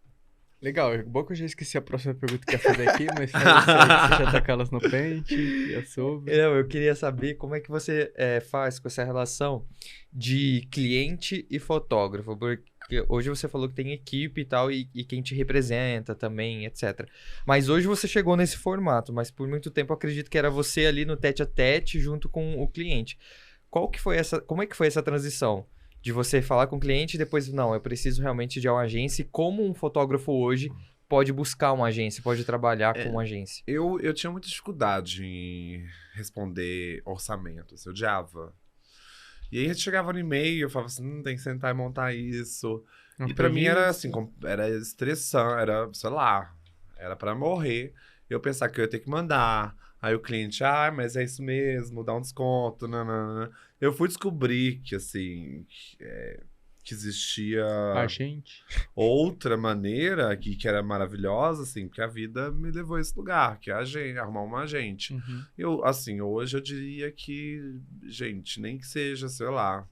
Legal, é bom que eu já esqueci a próxima pergunta que eu ia fazer aqui, mas foi isso aí que você já tá com elas no pente, já soube. Não, eu queria saber como é que você faz com essa relação de cliente e fotógrafo, porque hoje você falou que tem equipe e tal, e quem te representa também, etc. Mas hoje você chegou nesse formato, mas por muito tempo eu acredito que era você ali no tete-a-tete junto com o cliente. Como é que foi essa transição? De você falar com o cliente e depois, não, eu preciso realmente de uma agência. E como um fotógrafo hoje pode buscar uma agência, pode trabalhar com uma agência? Eu tinha muita dificuldade em responder orçamentos. Eu odiava. E aí a gente chegava no e-mail, eu falava assim, tem que sentar e montar isso. E pra mim era assim, era estressante, era, sei lá, era pra morrer. Eu pensar que eu ia ter que mandar. Aí o cliente, mas é isso mesmo, dá um desconto, nanana. Eu fui descobrir que, assim, que existia A gente. outra maneira que era maravilhosa, assim, porque a vida me levou a esse lugar, que é arrumar uma agente. Uhum. Eu, assim, hoje eu diria que, gente, nem que seja, sei lá,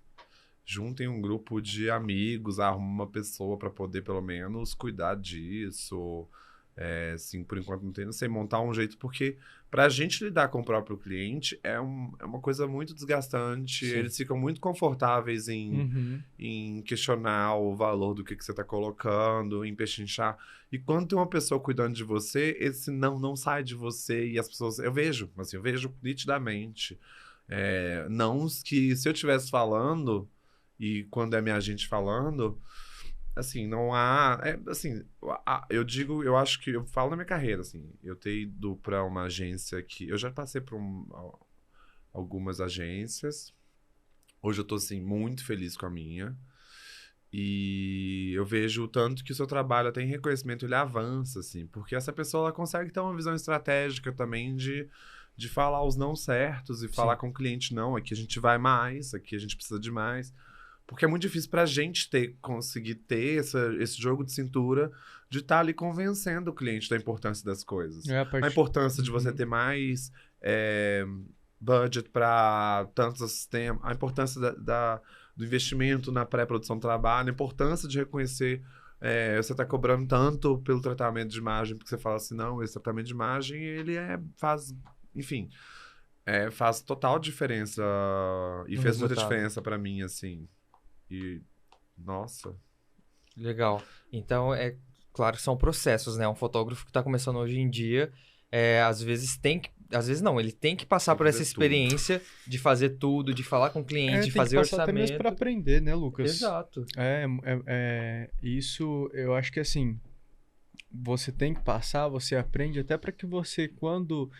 juntem um grupo de amigos, arrumem uma pessoa pra poder, pelo menos, cuidar disso. Assim, por enquanto não sei, montar um jeito, porque pra gente lidar com o próprio cliente é uma coisa muito desgastante. Sim. Eles ficam muito confortáveis em questionar o valor do que você tá colocando, em pechinchar. E quando tem uma pessoa cuidando de você, esse não sai de você, e as pessoas... Eu vejo nitidamente. Não que se eu estivesse falando, e quando é minha agente falando... Assim, não há... assim, eu acho que... Eu falo na minha carreira, assim. Eu ter ido pra uma agência que... Eu já passei por algumas agências. Hoje eu tô, assim, muito feliz com a minha. E eu vejo o tanto que o seu trabalho tem reconhecimento, ele avança, assim. Porque essa pessoa, ela consegue ter uma visão estratégica também de falar os não certos e falar com o cliente, não, aqui a gente vai mais, aqui a gente precisa de mais. Porque é muito difícil pra gente conseguir ter esse jogo de cintura de estar ali convencendo o cliente da importância das coisas. A importância de você ter mais budget para tantos sistemas, a importância do investimento na pré-produção do trabalho, a importância de reconhecer você tá cobrando tanto pelo tratamento de imagem, porque você fala assim, não, esse tratamento de imagem, ele faz total diferença e fez muita diferença pra mim, assim. E, nossa. Legal. Então, claro que são processos, né? Um fotógrafo que tá começando hoje em dia, às vezes ele tem que passar por essa experiência de fazer tudo, de falar com o cliente, de fazer orçamento. Até mesmo para aprender, né, Lucas? Exato. Isso, eu acho que assim, você tem que passar, você aprende até para que você, quando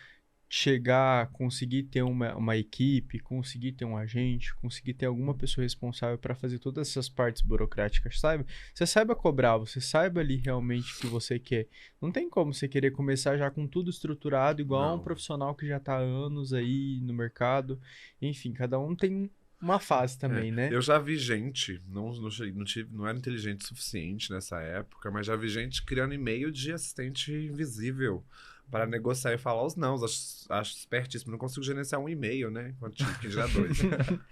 chegar, conseguir ter uma equipe, conseguir ter um agente, conseguir ter alguma pessoa responsável para fazer todas essas partes burocráticas, sabe? Você saiba cobrar, você saiba ali realmente o que você quer. Não tem como você querer começar já com tudo estruturado, igual a um profissional que já tá há anos aí no mercado. Enfim, cada um tem uma fase também, né? Eu já vi gente, não era inteligente o suficiente nessa época, mas já vi gente criando e-mail de assistente invisível para negociar e falar os não. Acho espertíssimo. Não consigo gerenciar um e-mail, né? Quando tive que gerar 2.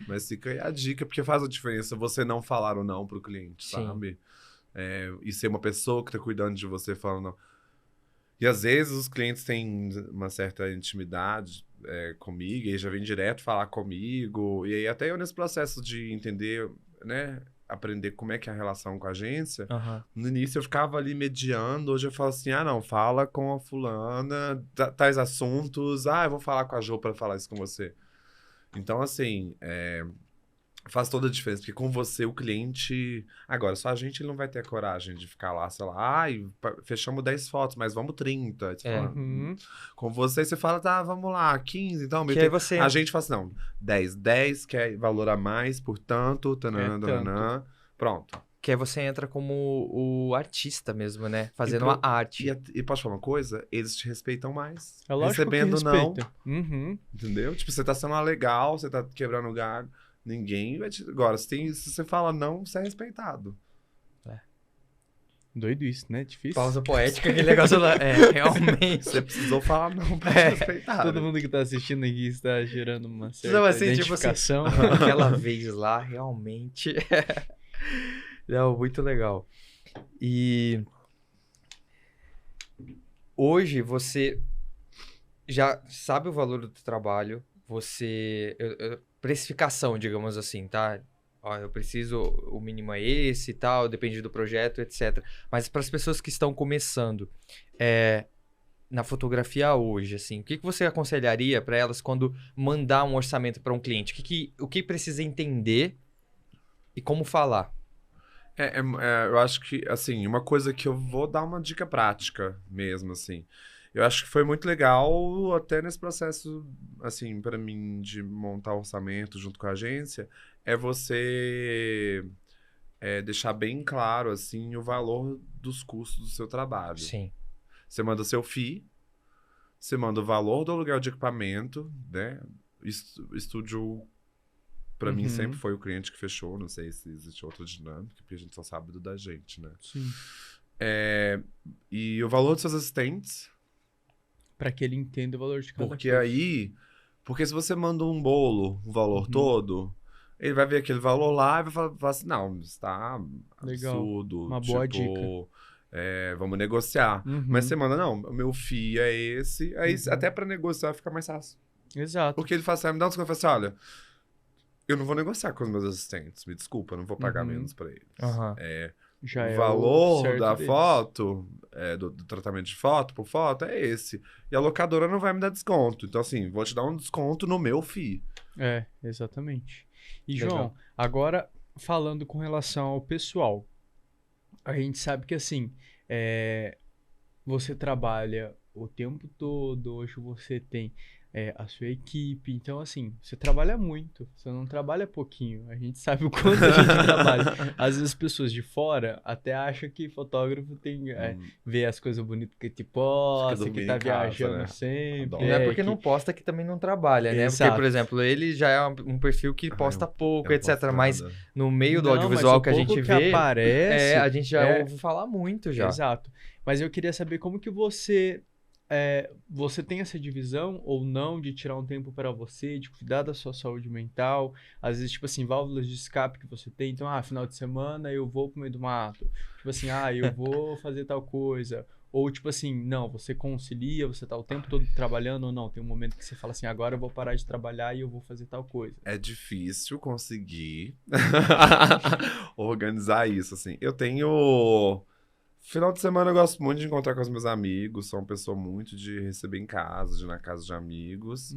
Mas fica aí a dica, porque faz a diferença você não falar o não pro cliente, sabe? E ser uma pessoa que tá cuidando de você falando não. E às vezes os clientes têm uma certa intimidade comigo, e já vem direto falar comigo. E aí até eu nesse processo de entender, né? Aprender como é que é a relação com a agência. No início eu ficava ali mediando, hoje eu falo assim, não, fala com a fulana, tais assuntos, eu vou falar com a Jo para falar isso com você. Então, assim, faz toda a diferença, porque com você o cliente... Agora, só a gente ele não vai ter a coragem de ficar lá, sei lá, fechamos 10 fotos, mas vamos 30. Com você fala, tá, vamos lá, 15, então... Que aí você... A gente fala assim, não, 10 quer valor a mais, portanto, pronto. Que aí você entra como o artista mesmo, né? Fazendo uma arte. E posso falar uma coisa? Eles te respeitam mais. É lógico recebendo que não. Entendeu? Tipo, você tá sendo legal, você tá quebrando o galho. Ninguém vai te... Agora, se você fala não, você é respeitado. Doido isso, né? Difícil. Pausa poética, aquele negócio lá. Realmente. Você precisou falar não pra ser respeitado. Todo mundo que tá assistindo aqui está gerando uma certa identificação. Tipo assim, aquela vez lá, realmente... Não, muito legal. E... Hoje, você já sabe o valor do trabalho, precificação, digamos assim, tá? Eu preciso, o mínimo é esse e tal, depende do projeto, etc. Mas para as pessoas que estão começando na fotografia hoje, assim, o que você aconselharia para elas quando mandar um orçamento para um cliente? O que precisa entender e como falar? Eu acho que, assim, uma coisa que eu vou dar uma dica prática mesmo, assim. Eu acho que foi muito legal até nesse processo, assim, para mim, de montar orçamento junto com a agência, você deixar bem claro, assim, o valor dos custos do seu trabalho. Sim. Você manda seu FII, você manda o valor do aluguel de equipamento, né? Estúdio, para mim, sempre foi o cliente que fechou, não sei se existe outra dinâmica, porque a gente só sabe do da gente, né? Sim. E o valor dos seus assistentes... Para que ele entenda o valor de cada Porque coisa. Porque se você manda um bolo, o valor todo, ele vai ver aquele valor lá e vai falar assim, não, está absurdo. Uma boa dica. Vamos negociar. Mas você manda, não, o meu FII é esse. Aí até para negociar fica mais fácil. Exato. Porque ele fala assim, me dá um desconto. Eu falo assim, olha, eu não vou negociar com os meus assistentes, me desculpa, eu não vou pagar menos para eles. Já o valor da deles. foto, do tratamento de foto por foto, é esse. E a locadora não vai me dar desconto. Então, assim, vou te dar um desconto no meu FII. Exatamente. E, Legal. João, agora falando com relação ao pessoal, a gente sabe que, assim, você trabalha o tempo todo, hoje você tem a sua equipe. Então, assim, você trabalha muito, você não trabalha pouquinho. A gente sabe o quanto a gente trabalha. Às vezes, as pessoas de fora até acham que fotógrafo tem vê as coisas bonitas que te posta, que tá viajando né? sempre. Não é porque não posta que também não trabalha, né? Exato. Porque, por exemplo, ele já é um perfil que posta pouco, etc. posto Mas nada. no meio do Não, audiovisual mas que a o gente pouco que vê, aparece, a gente já ouve falar muito já. Exato. Mas eu queria saber como que você tem essa divisão ou não de tirar um tempo para você, de cuidar da sua saúde mental, às vezes, tipo assim, válvulas de escape que você tem, então, final de semana eu vou pro meio do mato, tipo assim, eu vou fazer tal coisa, ou tipo assim, não, você concilia, você tá o tempo todo trabalhando ou não, tem um momento que você fala assim, agora eu vou parar de trabalhar e eu vou fazer tal coisa. É difícil conseguir organizar isso, assim. Eu tenho... Final de semana eu gosto muito de encontrar com os meus amigos, sou uma pessoa muito de receber em casa, de ir na casa de amigos.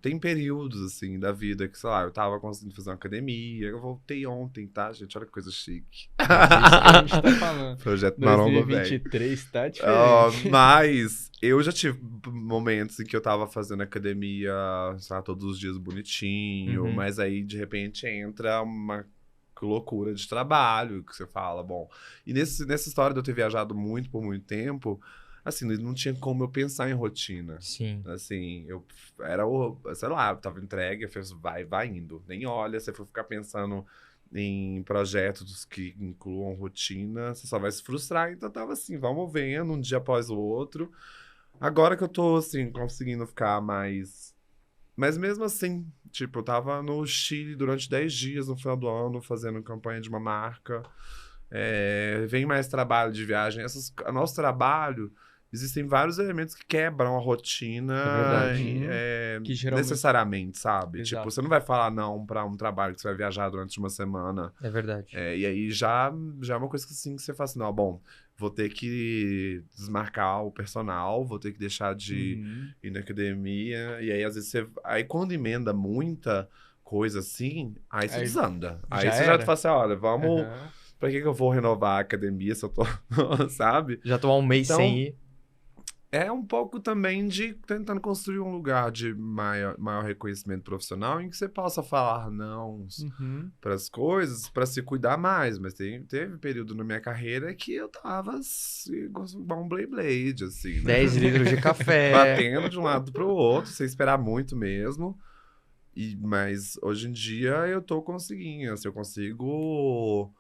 Tem períodos, assim, da vida que, sei lá, eu tava conseguindo fazer uma academia, eu voltei ontem, tá, gente? Olha que coisa chique. Mas é isso que a gente tá falando. Projeto Maromba, velho. 2023 tá diferente. Mas eu já tive momentos em que eu tava fazendo academia, sei lá, todos os dias bonitinho, mas aí, de repente, entra uma loucura de trabalho, que você fala, bom... E nessa história de eu ter viajado muito por muito tempo, assim, não tinha como eu pensar em rotina. Sim. Assim, sei lá, eu tava entregue, eu fiz, vai indo. Nem olha, você for ficar pensando em projetos que incluam rotina, você só vai se frustrar. Então, eu tava assim, vamos vendo, um dia após o outro. Agora que eu tô, assim, conseguindo ficar mais... Mas mesmo assim, tipo, eu tava no Chile durante 10 dias no final do ano, fazendo campanha de uma marca. Vem mais trabalho de viagem. Nosso trabalho, existem vários elementos que quebram a rotina. É verdade. Que geralmente... necessariamente, sabe? Exato. Tipo, você não vai falar não pra um trabalho que você vai viajar durante uma semana. É verdade. E aí já é uma coisa que, assim, que você fala assim, não, bom, vou ter que desmarcar o personal, vou ter que deixar de ir na academia. E aí, às vezes, aí quando emenda muita coisa assim, aí você desanda. Aí você já fala assim, olha, vamos... Pra que eu vou renovar a academia se eu tô... sabe? Já tô há um mês sem ir. É um pouco também de tentando construir um lugar de maior reconhecimento profissional em que você possa falar não para as coisas, para se cuidar mais. Mas teve período na minha carreira que eu tava assim, igual um Blade, assim. Né? 10 litros de café. Batendo de um lado pro outro, sem esperar muito mesmo. Mas hoje em dia eu tô conseguindo, assim, eu consigo...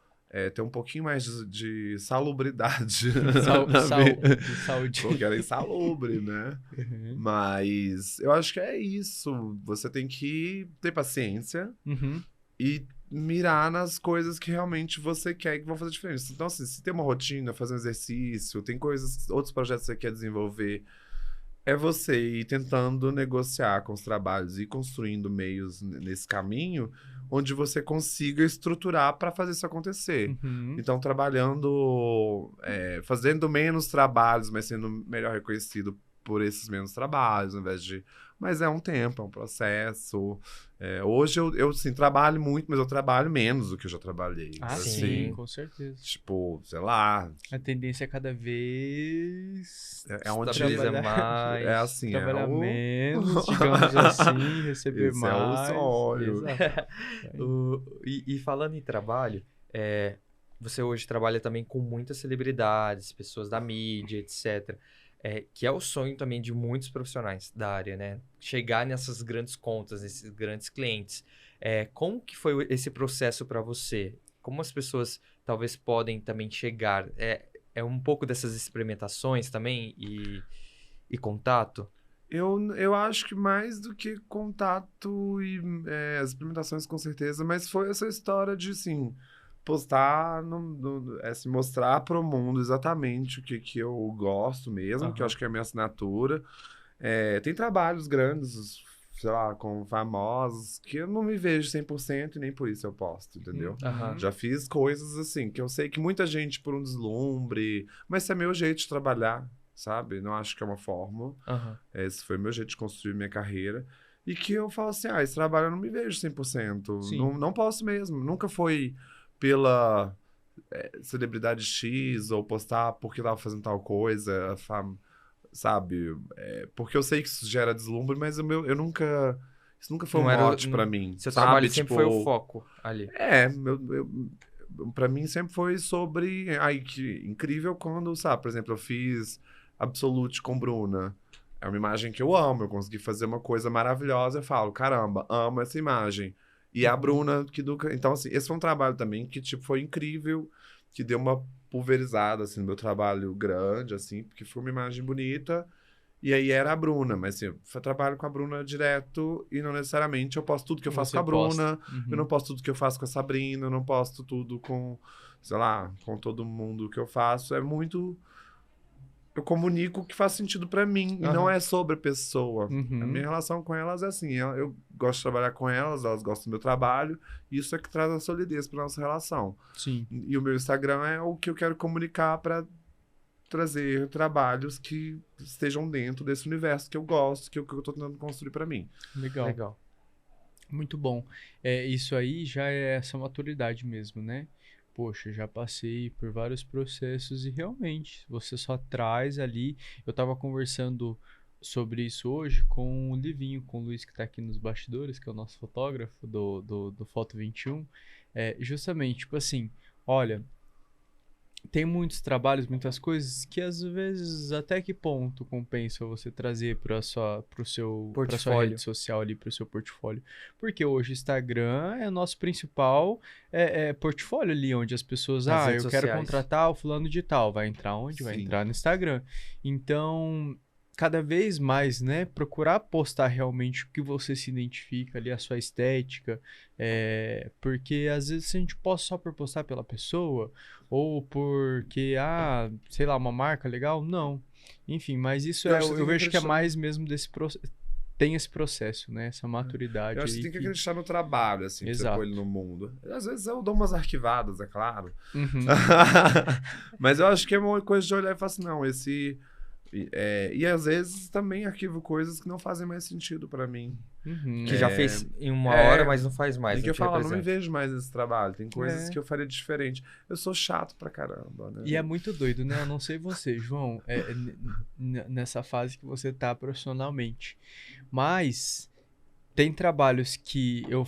ter um pouquinho mais de salubridade. De saúde. Porque era insalubre, né? Mas eu acho que é isso. Você tem que ter paciência e mirar nas coisas que realmente você quer que vão fazer diferença. Então, assim, se tem uma rotina, fazer um exercício, tem outros projetos que você quer desenvolver, é você ir tentando negociar com os trabalhos e construindo meios nesse caminho onde você consiga estruturar para fazer isso acontecer. Então, trabalhando, fazendo menos trabalhos, mas sendo melhor reconhecido por esses menos trabalhos, ao invés de... Mas é um tempo, é um processo. Hoje eu sim, trabalho muito, mas eu trabalho menos do que eu já trabalhei. Sim, com certeza. Tipo, sei lá... A tendência é cada vez... onde trabalhar mais. É assim, trabalhar menos, digamos assim, receber Esse mais. É o sonho. E falando em trabalho, você hoje trabalha também com muitas celebridades, pessoas da mídia, etc. Que é o sonho também de muitos profissionais da área, né? Chegar nessas grandes contas, nesses grandes clientes. Como que foi esse processo para você? Como as pessoas talvez podem também chegar? É um pouco dessas experimentações também e contato? Eu acho que mais do que contato e as experimentações, com certeza, mas foi essa história de, assim, postar, se mostrar para o mundo exatamente o que eu gosto mesmo, que eu acho que é a minha assinatura. Tem trabalhos grandes, sei lá, com famosos, que eu não me vejo 100% e nem por isso eu posto, entendeu? Já fiz coisas, assim, que eu sei que muita gente por um deslumbre, mas esse é meu jeito de trabalhar, sabe? Não acho que é uma fórmula. Esse foi meu jeito de construir minha carreira. E que eu falo assim, esse trabalho eu não me vejo 100%. Não posso mesmo. Nunca foi pela celebridade X ou postar porque tava fazendo tal coisa, sabe? Porque eu sei que isso gera deslumbre, mas eu nunca... Isso nunca foi um Não era o- mote pra mim, Seu sabe? trabalho sempre foi o Tipo, foco ali. pra mim sempre foi sobre... Ai, que incrível quando, sabe? Por exemplo, eu fiz Absolute com Bruna. É uma imagem que eu amo, eu consegui fazer uma coisa maravilhosa. Eu falo, caramba, amo essa imagem. E a Bruna, que do... Então, assim, esse foi um trabalho também que, tipo, foi incrível, que deu uma pulverizada, assim, no meu trabalho grande, assim, porque foi uma imagem bonita. E aí era a Bruna, mas assim, eu trabalho com a Bruna direto e não necessariamente eu posto tudo que eu faço Você com a Bruna, posta. Uhum. eu não posto tudo que eu faço com a Sabrina, eu não posto tudo com, sei lá, com todo mundo que eu faço. É muito... Eu comunico o que faz sentido pra mim, e não Aham. é sobre a pessoa. A Uhum. minha relação com elas é assim, eu gosto de trabalhar com elas, elas gostam do meu trabalho, e isso é que traz a solidez pra nossa relação. Sim. E o meu Instagram é o que eu quero comunicar pra trazer trabalhos que estejam dentro desse universo que eu gosto, que eu tô tentando construir pra mim. Legal. Legal. Muito bom. Isso aí já é essa maturidade mesmo, né? Poxa, já passei por vários processos e realmente você só traz ali. Eu tava conversando sobre isso hoje com o Livinho, com o Luiz que tá aqui nos bastidores, que é o nosso fotógrafo do Foto 21. Justamente, tipo assim, olha, tem muitos trabalhos, muitas coisas que às vezes até que ponto compensa você trazer para sua Portfólio. rede social ali, para o seu portfólio. Porque hoje o Instagram é o nosso principal portfólio ali, onde as pessoas, Nas eu redes quero sociais. contratar o fulano de tal, vai entrar onde? Vai Sim. entrar no Instagram. Então, cada vez mais, né, procurar postar realmente o que você se identifica ali, a sua estética, porque às vezes se a gente posta só por postar pela pessoa, ou porque, sei lá, uma marca legal, não. Enfim, mas isso Eu acho que eu tem que vejo que é acreditar- mais mesmo tem esse processo, né, essa Eu maturidade acho que aí tem que acreditar no trabalho, assim, pra você Exato. pôr ele no mundo. Às vezes eu dou umas arquivadas, é claro. Uhum. Mas eu acho que é uma coisa de olhar e falar assim, não, e às vezes também arquivo coisas que não fazem mais sentido pra mim. Uhum. Que já fez em uma é, hora, mas não faz mais. Tem que não eu te falar, não me representa. vejo mais nesse trabalho. Tem coisas É. que eu faria diferente. Eu sou chato pra caramba, né? E é muito doido, né? Eu não sei você, João, nessa fase que você tá profissionalmente. Mas tem trabalhos que eu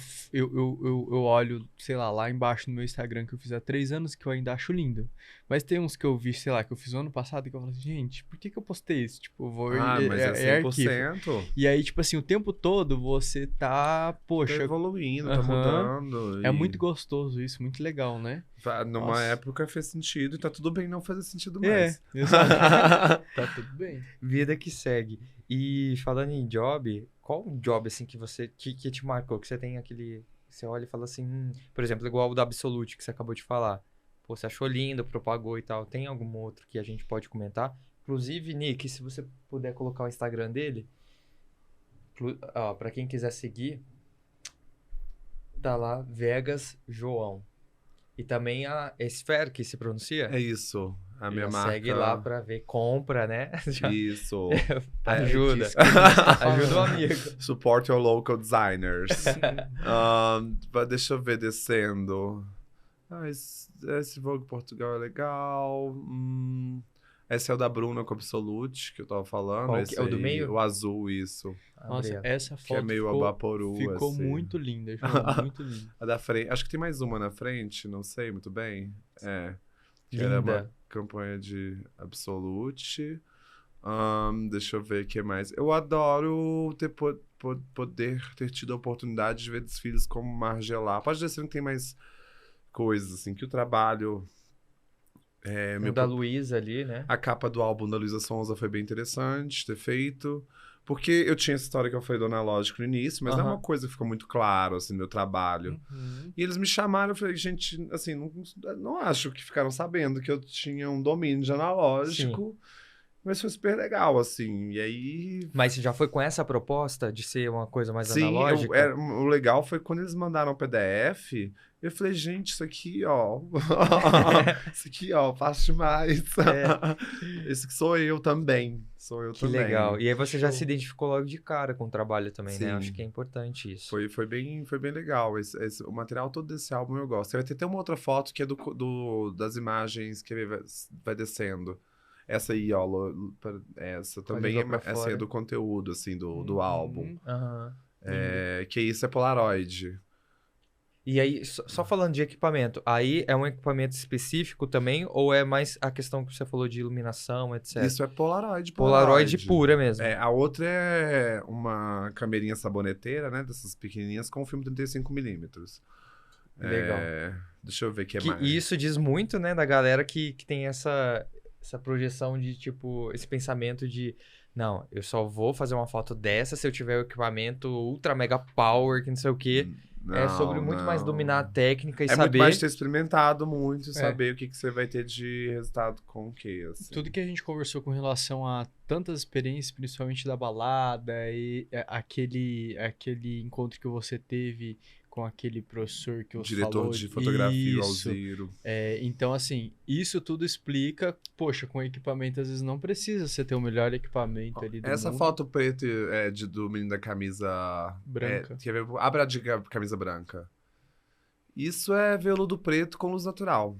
olho, sei lá embaixo no meu Instagram que eu fiz há 3 anos que eu ainda acho lindo. Mas tem uns que eu vi, sei lá, que eu fiz no ano passado que eu falo assim, gente, por que eu postei isso? Tipo, eu vou Mas é arquivo. 100%. E aí, tipo assim, o tempo todo você tá, Tá poxa, evoluindo, tá aham. mudando. É e muito gostoso isso, muito legal, né? numa Nossa. época fez sentido e tá tudo bem não fazer sentido É, mais. exato. Tá tudo bem. Vida que segue. E falando em job, qual um job assim que você que te marcou? Que você tem aquele. Você olha e fala assim, por exemplo, igual o da Absolute que você acabou de falar. Pô, você achou lindo, propagou e tal. Tem algum outro que a gente pode comentar? Inclusive, Nick, se você puder colocar o Instagram dele, ó, pra quem quiser seguir, tá lá, Vegas João. E também a Sphere, que se pronuncia. É isso. A minha Já marca. segue lá pra ver, compra, né? Já Isso. ajuda. disso que a gente tá Ajuda o falando. amigo. Support your local designers. Deixa eu ver descendo. Esse Vogue Portugal é legal. Esse é o da Bruna com Absolute, que eu tava falando. Qual Esse que é o do aí, meio? O azul, isso. Nossa, Abre, essa Que é foto meio ficou, Abaporu, ficou assim. muito linda, João, muito linda. A da frente. Acho que tem mais uma na frente, não sei muito bem. Que era uma linda. campanha de Absolute. Deixa eu ver o que mais. Eu adoro poder ter tido a oportunidade de ver desfiles como Margiela. Pode dizer que tem mais coisas, assim, que o trabalho... O da Luísa ali, né? A capa do álbum da Luísa Sonza foi bem interessante ter feito. Porque eu tinha essa história que eu falei do analógico no início, mas não é Aham. uma coisa que ficou muito claro, assim, no meu trabalho. Uhum. E eles me chamaram, eu falei, gente, assim, não acho que ficaram sabendo que eu tinha um domínio de analógico. Mas foi super legal, assim. E aí... Mas já foi com essa proposta de ser uma coisa mais Sim, analógica? o legal foi quando eles mandaram o PDF, eu falei, gente, isso aqui, ó. Isso aqui, ó, faço demais. Esse que sou eu também. Sou eu Que também. legal. E aí você já Show. se identificou logo de cara com o trabalho também, né? Sim. Acho que é importante isso. Foi bem legal. O material todo desse álbum eu gosto. Vai ter até uma outra foto que é das imagens que ele vai descendo. Essa aí, ó, essa também jogou pra essa aí é fora. do conteúdo, assim, do álbum. Aham. Que isso é Polaroid. E aí, só falando de equipamento, aí é um equipamento específico também, ou é mais a questão que você falou de iluminação, etc? Isso é Polaroid. Polaroid pura mesmo. A outra é uma camerinha saboneteira, né? Dessas pequenininhas com filme 35mm. Legal. Deixa eu ver o que é Que mais. isso diz muito, né, da galera que tem essa projeção de, tipo, esse pensamento de, não, eu só vou fazer uma foto dessa se eu tiver o equipamento ultra mega power, que não sei o quê. É sobre muito mais dominar a técnica e É saber... muito mais ter experimentado muito e saber o que você vai ter de resultado com o quê, assim. Tudo que a gente conversou com relação a tantas experiências, principalmente da balada e aquele encontro que você teve com aquele professor que você Diretor falou. de fotografia, o Isso. Alziro. Então, assim, isso tudo explica, poxa, com equipamento às vezes não precisa você ter o melhor equipamento ali do Essa mundo. foto preta do menino da camisa Branca. Quer ver? Abra de camisa branca. Isso é veludo preto com luz natural.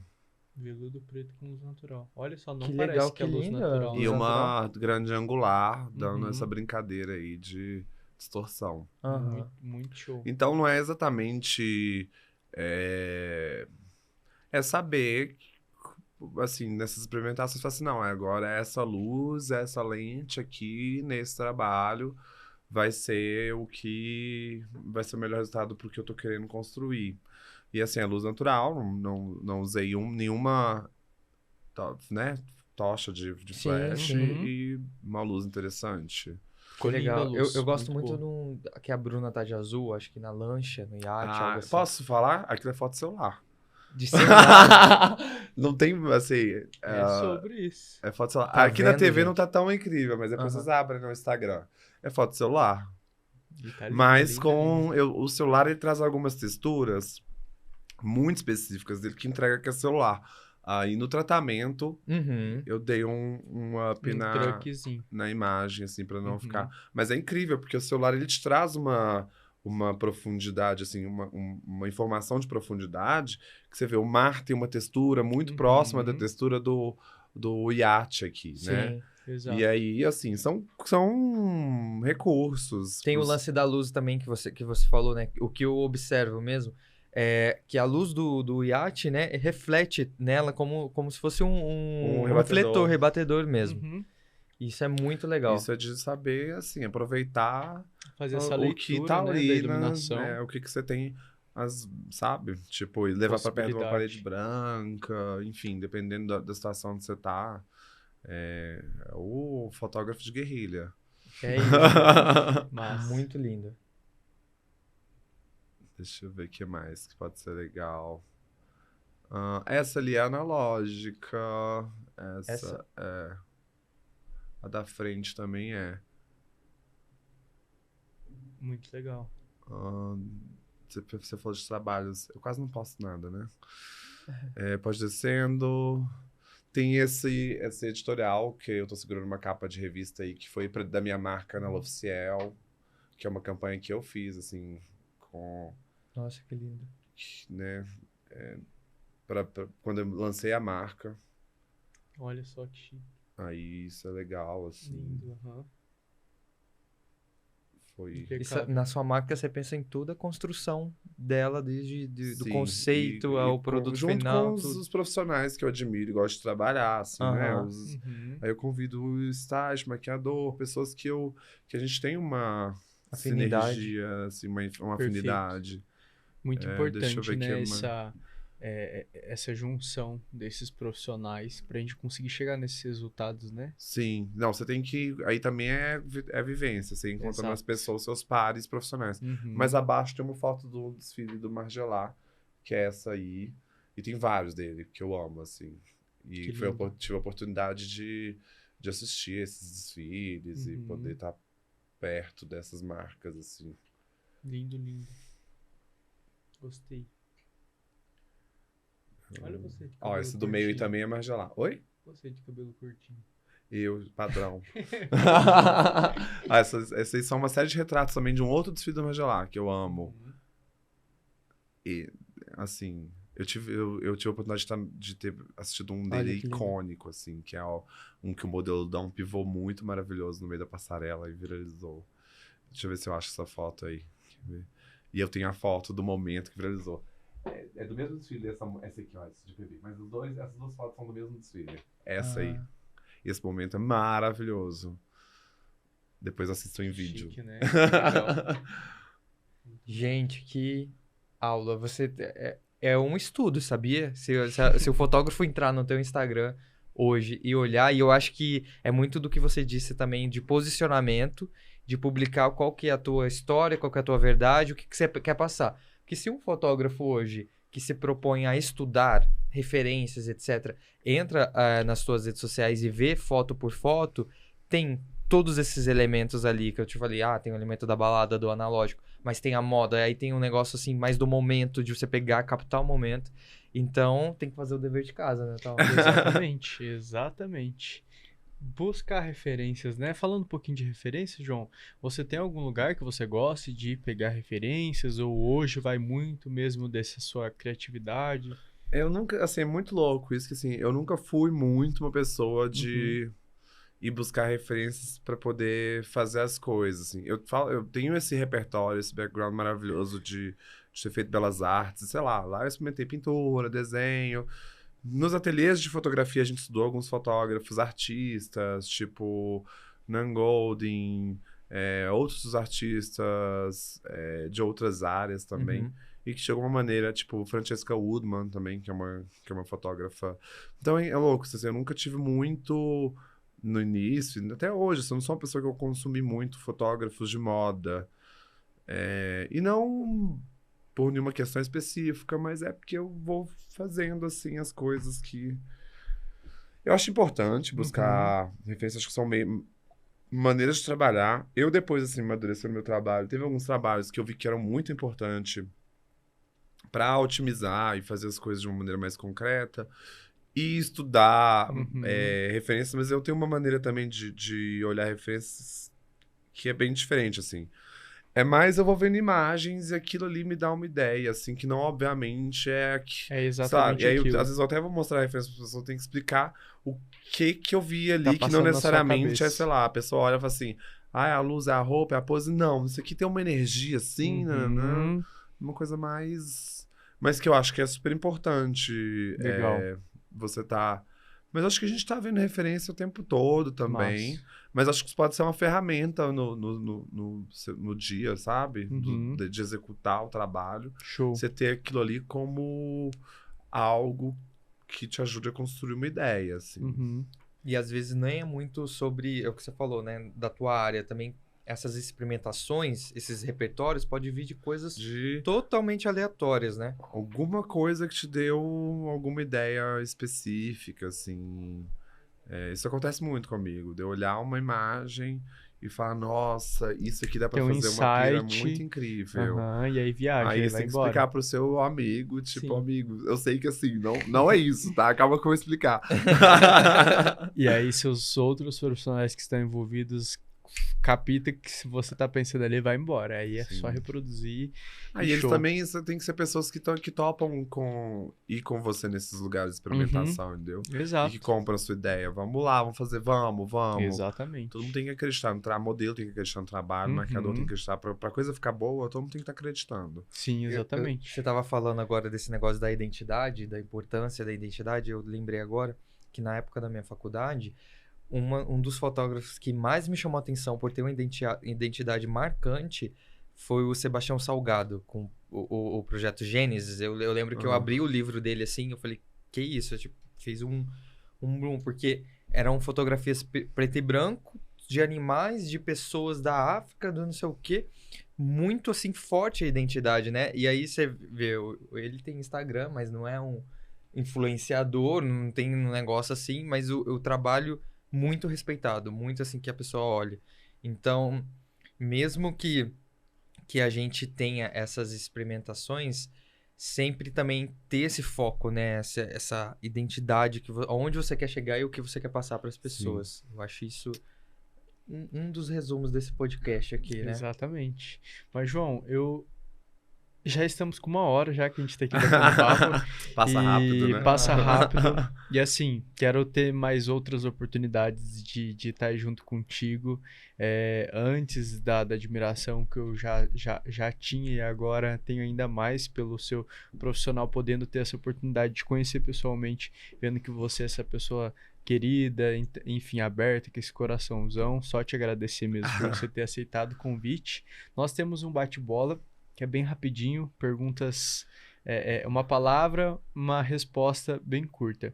Veludo preto com luz natural. Olha só, não Que parece legal, que é que luz linda. natural. E Luz uma grande angular, dando Uhum. essa brincadeira aí de distorção. Aham. Muito show. Então não é exatamente... É saber, assim, nessas experimentações, você fala assim, não, agora essa luz, essa lente aqui, nesse trabalho, vai ser o que vai ser o melhor resultado pro que eu tô querendo construir. E assim, a luz natural, não usei nenhuma né, tocha de Sim, flash sim. e uma luz interessante. Que legal. linda a luz, Eu gosto muito muito que a Bruna tá de azul, acho que na lancha, no iate, algo assim. Posso falar? Aquilo é foto celular. De celular. Não tem, assim... É sobre isso. É foto celular. Tá Aqui na vendo, TV não gente? tá tão incrível, mas depois vocês abrem no Instagram. É foto celular. E tá linda, Mas linda, com o celular ele traz algumas texturas muito específicas dele que entrega que é celular. Aí no tratamento Uhum. eu dei um up linda. Um truquezinho. na imagem, assim, pra não Uhum. ficar... Mas é incrível, porque o celular ele te traz uma profundidade, assim, uma informação de profundidade, que você vê, o mar tem uma textura muito próxima da Uhum. textura do iate aqui, né? Sim. Exato. E aí, assim, são recursos. Tem o lance da luz também que você falou, né? O que eu observo mesmo é que a luz do iate, né, reflete nela como se fosse um refletor, rebatedor mesmo. Uhum. Isso é muito legal. Isso é de saber, assim, aproveitar Fazer essa o leitura, que tá né, ali, da iluminação. né? O que você tem, sabe? Tipo, e levar pra perto de uma Possibilidade. parede branca, enfim, dependendo da situação onde você tá. É o fotógrafo de guerrilha. É isso. Mas Muito lindo. Deixa eu ver o que mais que pode ser legal. Essa ali é analógica. Essa é. A da frente também é. muito legal. Você falou de trabalhos. Eu quase não posto nada, né? Pode descendo. Tem esse editorial que eu tô segurando uma capa de revista aí que foi da minha marca na L'Officiel, que é uma campanha que eu fiz, assim, com... Nossa, que lindo. né? Quando eu lancei a marca. Olha só que chique. Aí isso é legal, assim. Lindo, aham. Foi... Isso, na sua marca você pensa em toda a construção dela, desde do Sim, conceito ao produto junto final. com tudo. os profissionais que eu admiro e gosto de trabalhar, assim, né? Aham. Uhum. Aí eu convido o estágio, maquiador, pessoas que a gente tem uma Afinidade. sinergia, assim, uma Perfeito. afinidade. Muito deixa eu importante, ver né? aqui, Essa junção desses profissionais pra gente conseguir chegar nesses resultados, né? Sim, não, você tem que... Aí também é vivência, você encontra Exato. nas pessoas, seus pares profissionais. Uhum. Mas abaixo tem uma foto do desfile do Margiela, que é essa aí. E tem vários dele, que eu amo, assim. E Que lindo. tive a oportunidade de assistir esses desfiles e Uhum. poder estar perto dessas marcas, assim. Lindo, lindo. Gostei. Olha você. de Ó, cabelo esse do meio aí curtinho. também é Margiela. Oi? Você de cabelo curtinho. Eu, padrão. Essas aí são uma série de retratos também de um outro desfile do Margiela, que eu amo. Uhum. E, assim, Eu tive a oportunidade de ter assistido um Olha dele que lindo. icônico, assim, que é um que o modelo dá um pivô muito maravilhoso no meio da passarela e viralizou. Deixa eu ver se eu acho essa foto aí. Quer ver? E eu tenho a foto do momento que viralizou. É do mesmo desfile, essa aqui, ó, esse de PV. Mas essas duas fotos são do mesmo desfile. Essa aí. Esse momento é maravilhoso. Depois assistam em vídeo. Chique, né? Legal. Gente, que aula. É um estudo, sabia? Se o fotógrafo entrar no teu Instagram hoje e olhar, e eu acho que é muito do que você disse também de posicionamento, de publicar qual que é a tua história, qual que é a tua verdade, o que você quer passar. Porque se um fotógrafo hoje que se propõe a estudar referências, etc., entra nas tuas redes sociais e vê foto por foto, tem todos esses elementos ali que eu te falei, tem o elemento da balada, do analógico, mas tem a moda, aí tem um negócio assim, mais do momento, de você pegar, captar o momento. Então, tem que fazer o dever de casa, né? Tal. Exatamente, exatamente. Buscar referências, né? Falando um pouquinho de referências, João, você tem algum lugar que você goste de pegar referências ou hoje vai muito mesmo dessa sua criatividade? Eu nunca, assim, é muito louco isso, que assim, eu nunca fui muito uma pessoa de ir buscar referências para poder fazer as coisas, assim. Eu tenho esse repertório, esse background maravilhoso de ter feito belas artes, sei lá eu experimentei pintura, desenho. Nos ateliês de fotografia a gente estudou alguns fotógrafos, artistas, tipo Nan Goldin, outros artistas de outras áreas também. E que de alguma maneira, tipo, Francesca Woodman também, que é uma fotógrafa. Então é louco, assim, eu nunca tive muito no início, até hoje, eu não sou uma pessoa que eu consumi muito fotógrafos de moda. E não por nenhuma questão específica, mas é porque eu vou fazendo, assim, as coisas que... Eu acho importante buscar referências, acho que são maneiras de trabalhar. Eu depois, assim, amadurecendo meu trabalho, teve alguns trabalhos que eu vi que eram muito importantes para otimizar e fazer as coisas de uma maneira mais concreta e estudar referências, mas eu tenho uma maneira também de olhar referências que é bem diferente, assim. É mais eu vou vendo imagens e aquilo ali me dá uma ideia, assim, que não obviamente É exatamente sabe? E aí, aquilo. às vezes eu até vou mostrar a referência para as pessoas, eu tenho que explicar o que eu vi ali, Tá que não passando na sua necessariamente cabeça. sei lá, a pessoa olha e fala assim, a luz, é a roupa, é a pose. Não, isso aqui tem uma energia assim, Uhum. uma coisa mais... Mas que eu acho que é super importante Legal. você tá... Mas acho que a gente tá vendo referência o tempo todo também. Massa. Mas acho que isso pode ser uma ferramenta no dia, sabe? De executar o trabalho. Show. Você ter aquilo ali como algo que te ajude a construir uma ideia, assim. E às vezes nem é muito sobre o que você falou, né? Da tua área também. Essas experimentações, esses repertórios, pode vir de coisas totalmente aleatórias, né? Alguma coisa que te deu alguma ideia específica, assim. Isso acontece muito comigo, de eu olhar uma imagem e falar, nossa, isso aqui dá pra Tem um fazer uma pira insight. muito incrível. E aí viaja, Aí aí você vai tem que embora. explicar pro seu amigo, tipo, Sim. amigo, eu sei que assim, não é isso, tá? Calma que eu vou explicar. E aí seus outros profissionais que estão envolvidos capita que se você tá pensando ali, vai embora. Aí é só Sim. reproduzir. Aí eles também tem que ser pessoas que topam ir com você nesses lugares de experimentação, entendeu? Exato. E que compram a sua ideia. Vamos lá, vamos fazer, vamos. Exatamente. Todo mundo tem que acreditar no trabalho, modelo tem que acreditar no trabalho, marcador tem que acreditar. Pra coisa ficar boa, todo mundo tem que estar acreditando. Sim, exatamente. Você tava falando agora desse negócio da identidade, da importância da identidade. Eu lembrei agora que na época da minha faculdade, um dos fotógrafos que mais me chamou a atenção por ter uma identidade marcante foi o Sebastião Salgado, com o projeto Gênesis. Eu lembro que eu abri o livro dele assim, eu falei, que isso? Eu, tipo, fiz um bloom, porque eram fotografias preto e branco, de animais, de pessoas da África, do não sei o quê. Muito, assim, forte a identidade, né? E aí você vê, ele tem Instagram, mas não é um influenciador, não tem um negócio assim, mas o trabalho muito respeitado, muito assim que a pessoa olha. Então, mesmo que a gente tenha essas experimentações, sempre também ter esse foco, né? Essa identidade, onde você quer chegar e o que você quer passar para as pessoas. Sim. Eu acho isso um dos resumos desse podcast aqui, né? Exatamente. Mas, João, eu Já estamos com 1 hora já que a gente tá aqui batendo papo. Passa rápido, né? Passa rápido. E assim, quero ter mais outras oportunidades de estar junto contigo. Antes da admiração que eu já tinha e agora tenho ainda mais pelo seu profissional, podendo ter essa oportunidade de conhecer pessoalmente, vendo que você é essa pessoa querida, enfim, aberta, com esse coraçãozão. Só te agradecer mesmo por você ter aceitado o convite. Nós temos um bate-bola que é bem rapidinho, perguntas, uma palavra, uma resposta bem curta.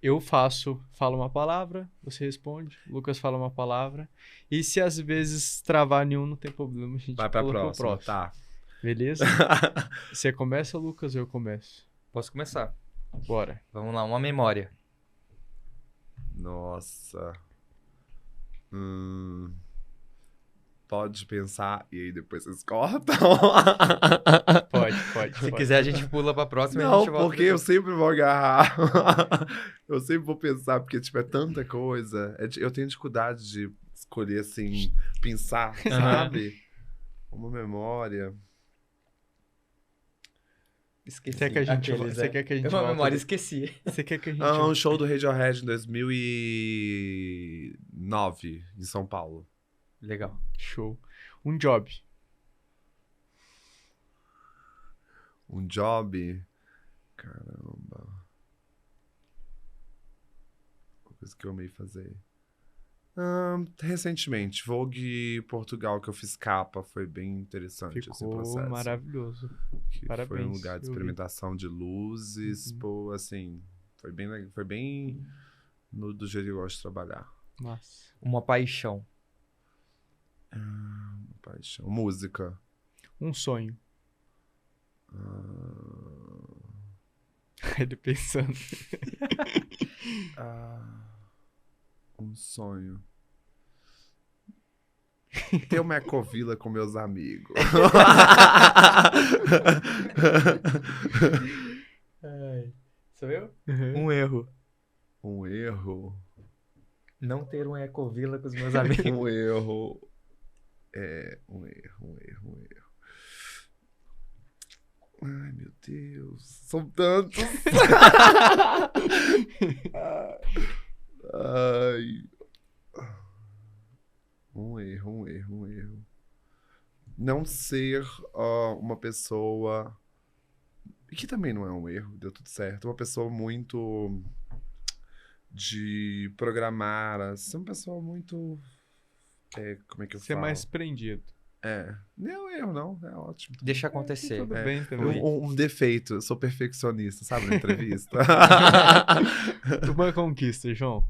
Eu falo uma palavra, você responde, o Lucas fala uma palavra, e se às vezes travar nenhum, não tem problema, a gente Vai pra pula pro próxima, próximo. tá. Beleza? Você começa, Lucas, ou eu começo? Posso começar? Bora. Vamos lá, uma memória. Nossa. Pode pensar e aí depois vocês cortam. Pode. Se quiser, a gente pula pra próxima e a Não, gente volta. porque eu sempre vou agarrar. Eu sempre vou pensar, porque, tipo, é tanta coisa. Eu tenho dificuldade de escolher, assim, pensar, sabe? Uma memória. Esqueci. Você quer que a gente É uma volte? memória, esqueci. Você quer que a gente... Um show do Radiohead em 2009, em São Paulo. Legal. Show. Um job. Um job. Caramba. Uma coisa que eu amei fazer. Recentemente, Vogue Portugal, que eu fiz capa, foi bem interessante esse Ficou processo. maravilhoso. Que Parabéns, foi um lugar de eu vi. experimentação de luzes, pô, assim, foi bem do jeito que eu gosto de trabalhar. Nossa. Uma paixão. Paixão. Música. Um sonho. Ele pensando. Um sonho. Ter uma ecovila com meus amigos. Sou eu? Uhum. Um erro. Um erro. Não ter uma ecovila com os meus amigos. Um erro. Um erro. Ai, meu Deus. São tantos. Ai. Um erro. Não ser uma pessoa... E que também não é um erro, deu tudo certo. Uma pessoa muito... de programar. Ser uma pessoa muito... como é que eu Ser falo? mais prendido. Não é um erro, não. É ótimo. Deixa acontecer. Tudo bem também. Um defeito. Eu sou perfeccionista, sabe? Na entrevista. Uma conquista, João.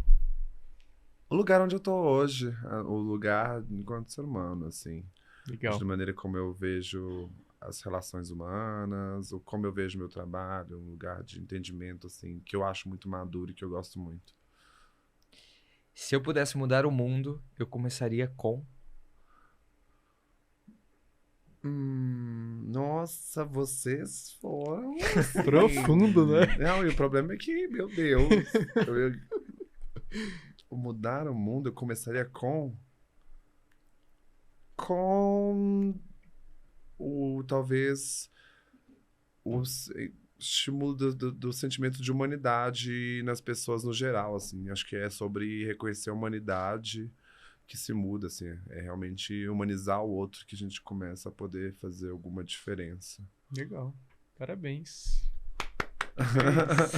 O lugar onde eu tô hoje. O lugar enquanto ser humano, assim. Legal. De maneira como eu vejo as relações humanas, ou como eu vejo meu trabalho, um lugar de entendimento, assim, que eu acho muito maduro e que eu gosto muito. Se eu pudesse mudar o mundo, eu começaria com... Nossa, vocês foram assim. Profundo, né? Não, e o problema é que, meu Deus, mudar o mundo, eu começaria com talvez o estímulo do sentimento de humanidade nas pessoas no geral, assim. Acho que é sobre reconhecer a humanidade que se muda, assim. É realmente humanizar o outro que a gente começa a poder fazer alguma diferença. Legal. Parabéns.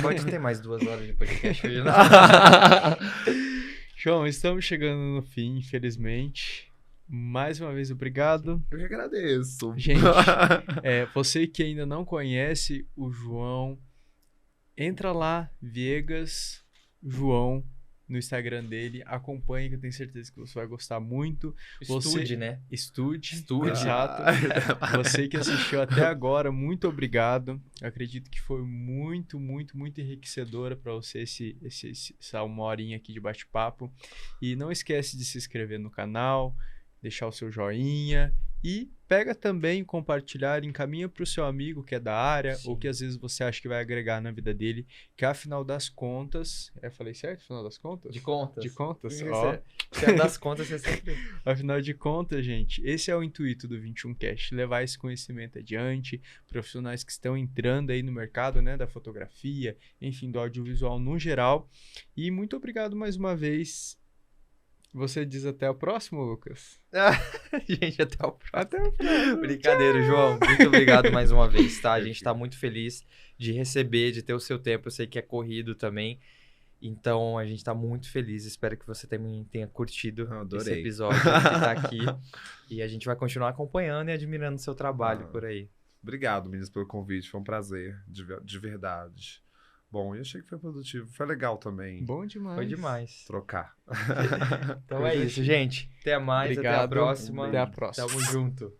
Pode ter mais 2 horas de podcast hoje, não? João, estamos chegando no fim, infelizmente. Mais uma vez, obrigado. Eu que agradeço. Gente, você que ainda não conhece o João, entra lá, Viegas João, no Instagram dele, acompanhe, que eu tenho certeza que você vai gostar muito. Estude, né? Estude, Estude. exato. Você que assistiu até agora, muito obrigado. Eu acredito que foi muito, muito, muito enriquecedora para você essa 1 horinha aqui de bate-papo. E não esquece de se inscrever no canal, deixar o seu joinha e pega também compartilhar, encaminha para o seu amigo que é da área Sim. ou que às vezes você acha que vai agregar na vida dele, que afinal das contas, falei certo? Afinal das contas? De contas. De contas, Isso ó. Se é das contas, você sempre... Afinal de contas, gente, esse é o intuito do 21Cast, levar esse conhecimento adiante, profissionais que estão entrando aí no mercado, né, da fotografia, enfim, do audiovisual no geral. E muito obrigado mais uma vez. Você diz até o próximo, Lucas? Gente, até o próximo. Até o próximo. Brincadeira, João. Muito obrigado mais uma vez, tá? A gente tá muito feliz de receber, de ter o seu tempo. Eu sei que é corrido também. Então, a gente tá muito feliz. Espero que você também tenha curtido esse episódio, que tá aqui. E a gente vai continuar acompanhando e admirando o seu trabalho por aí. Obrigado, meninas, pelo convite. Foi um prazer, de verdade. Bom, eu achei que foi produtivo. Foi legal também Bom demais. Foi demais. trocar. Então é isso, gente. Até mais, Obrigado. até a próxima. Até a próxima. Tamo junto.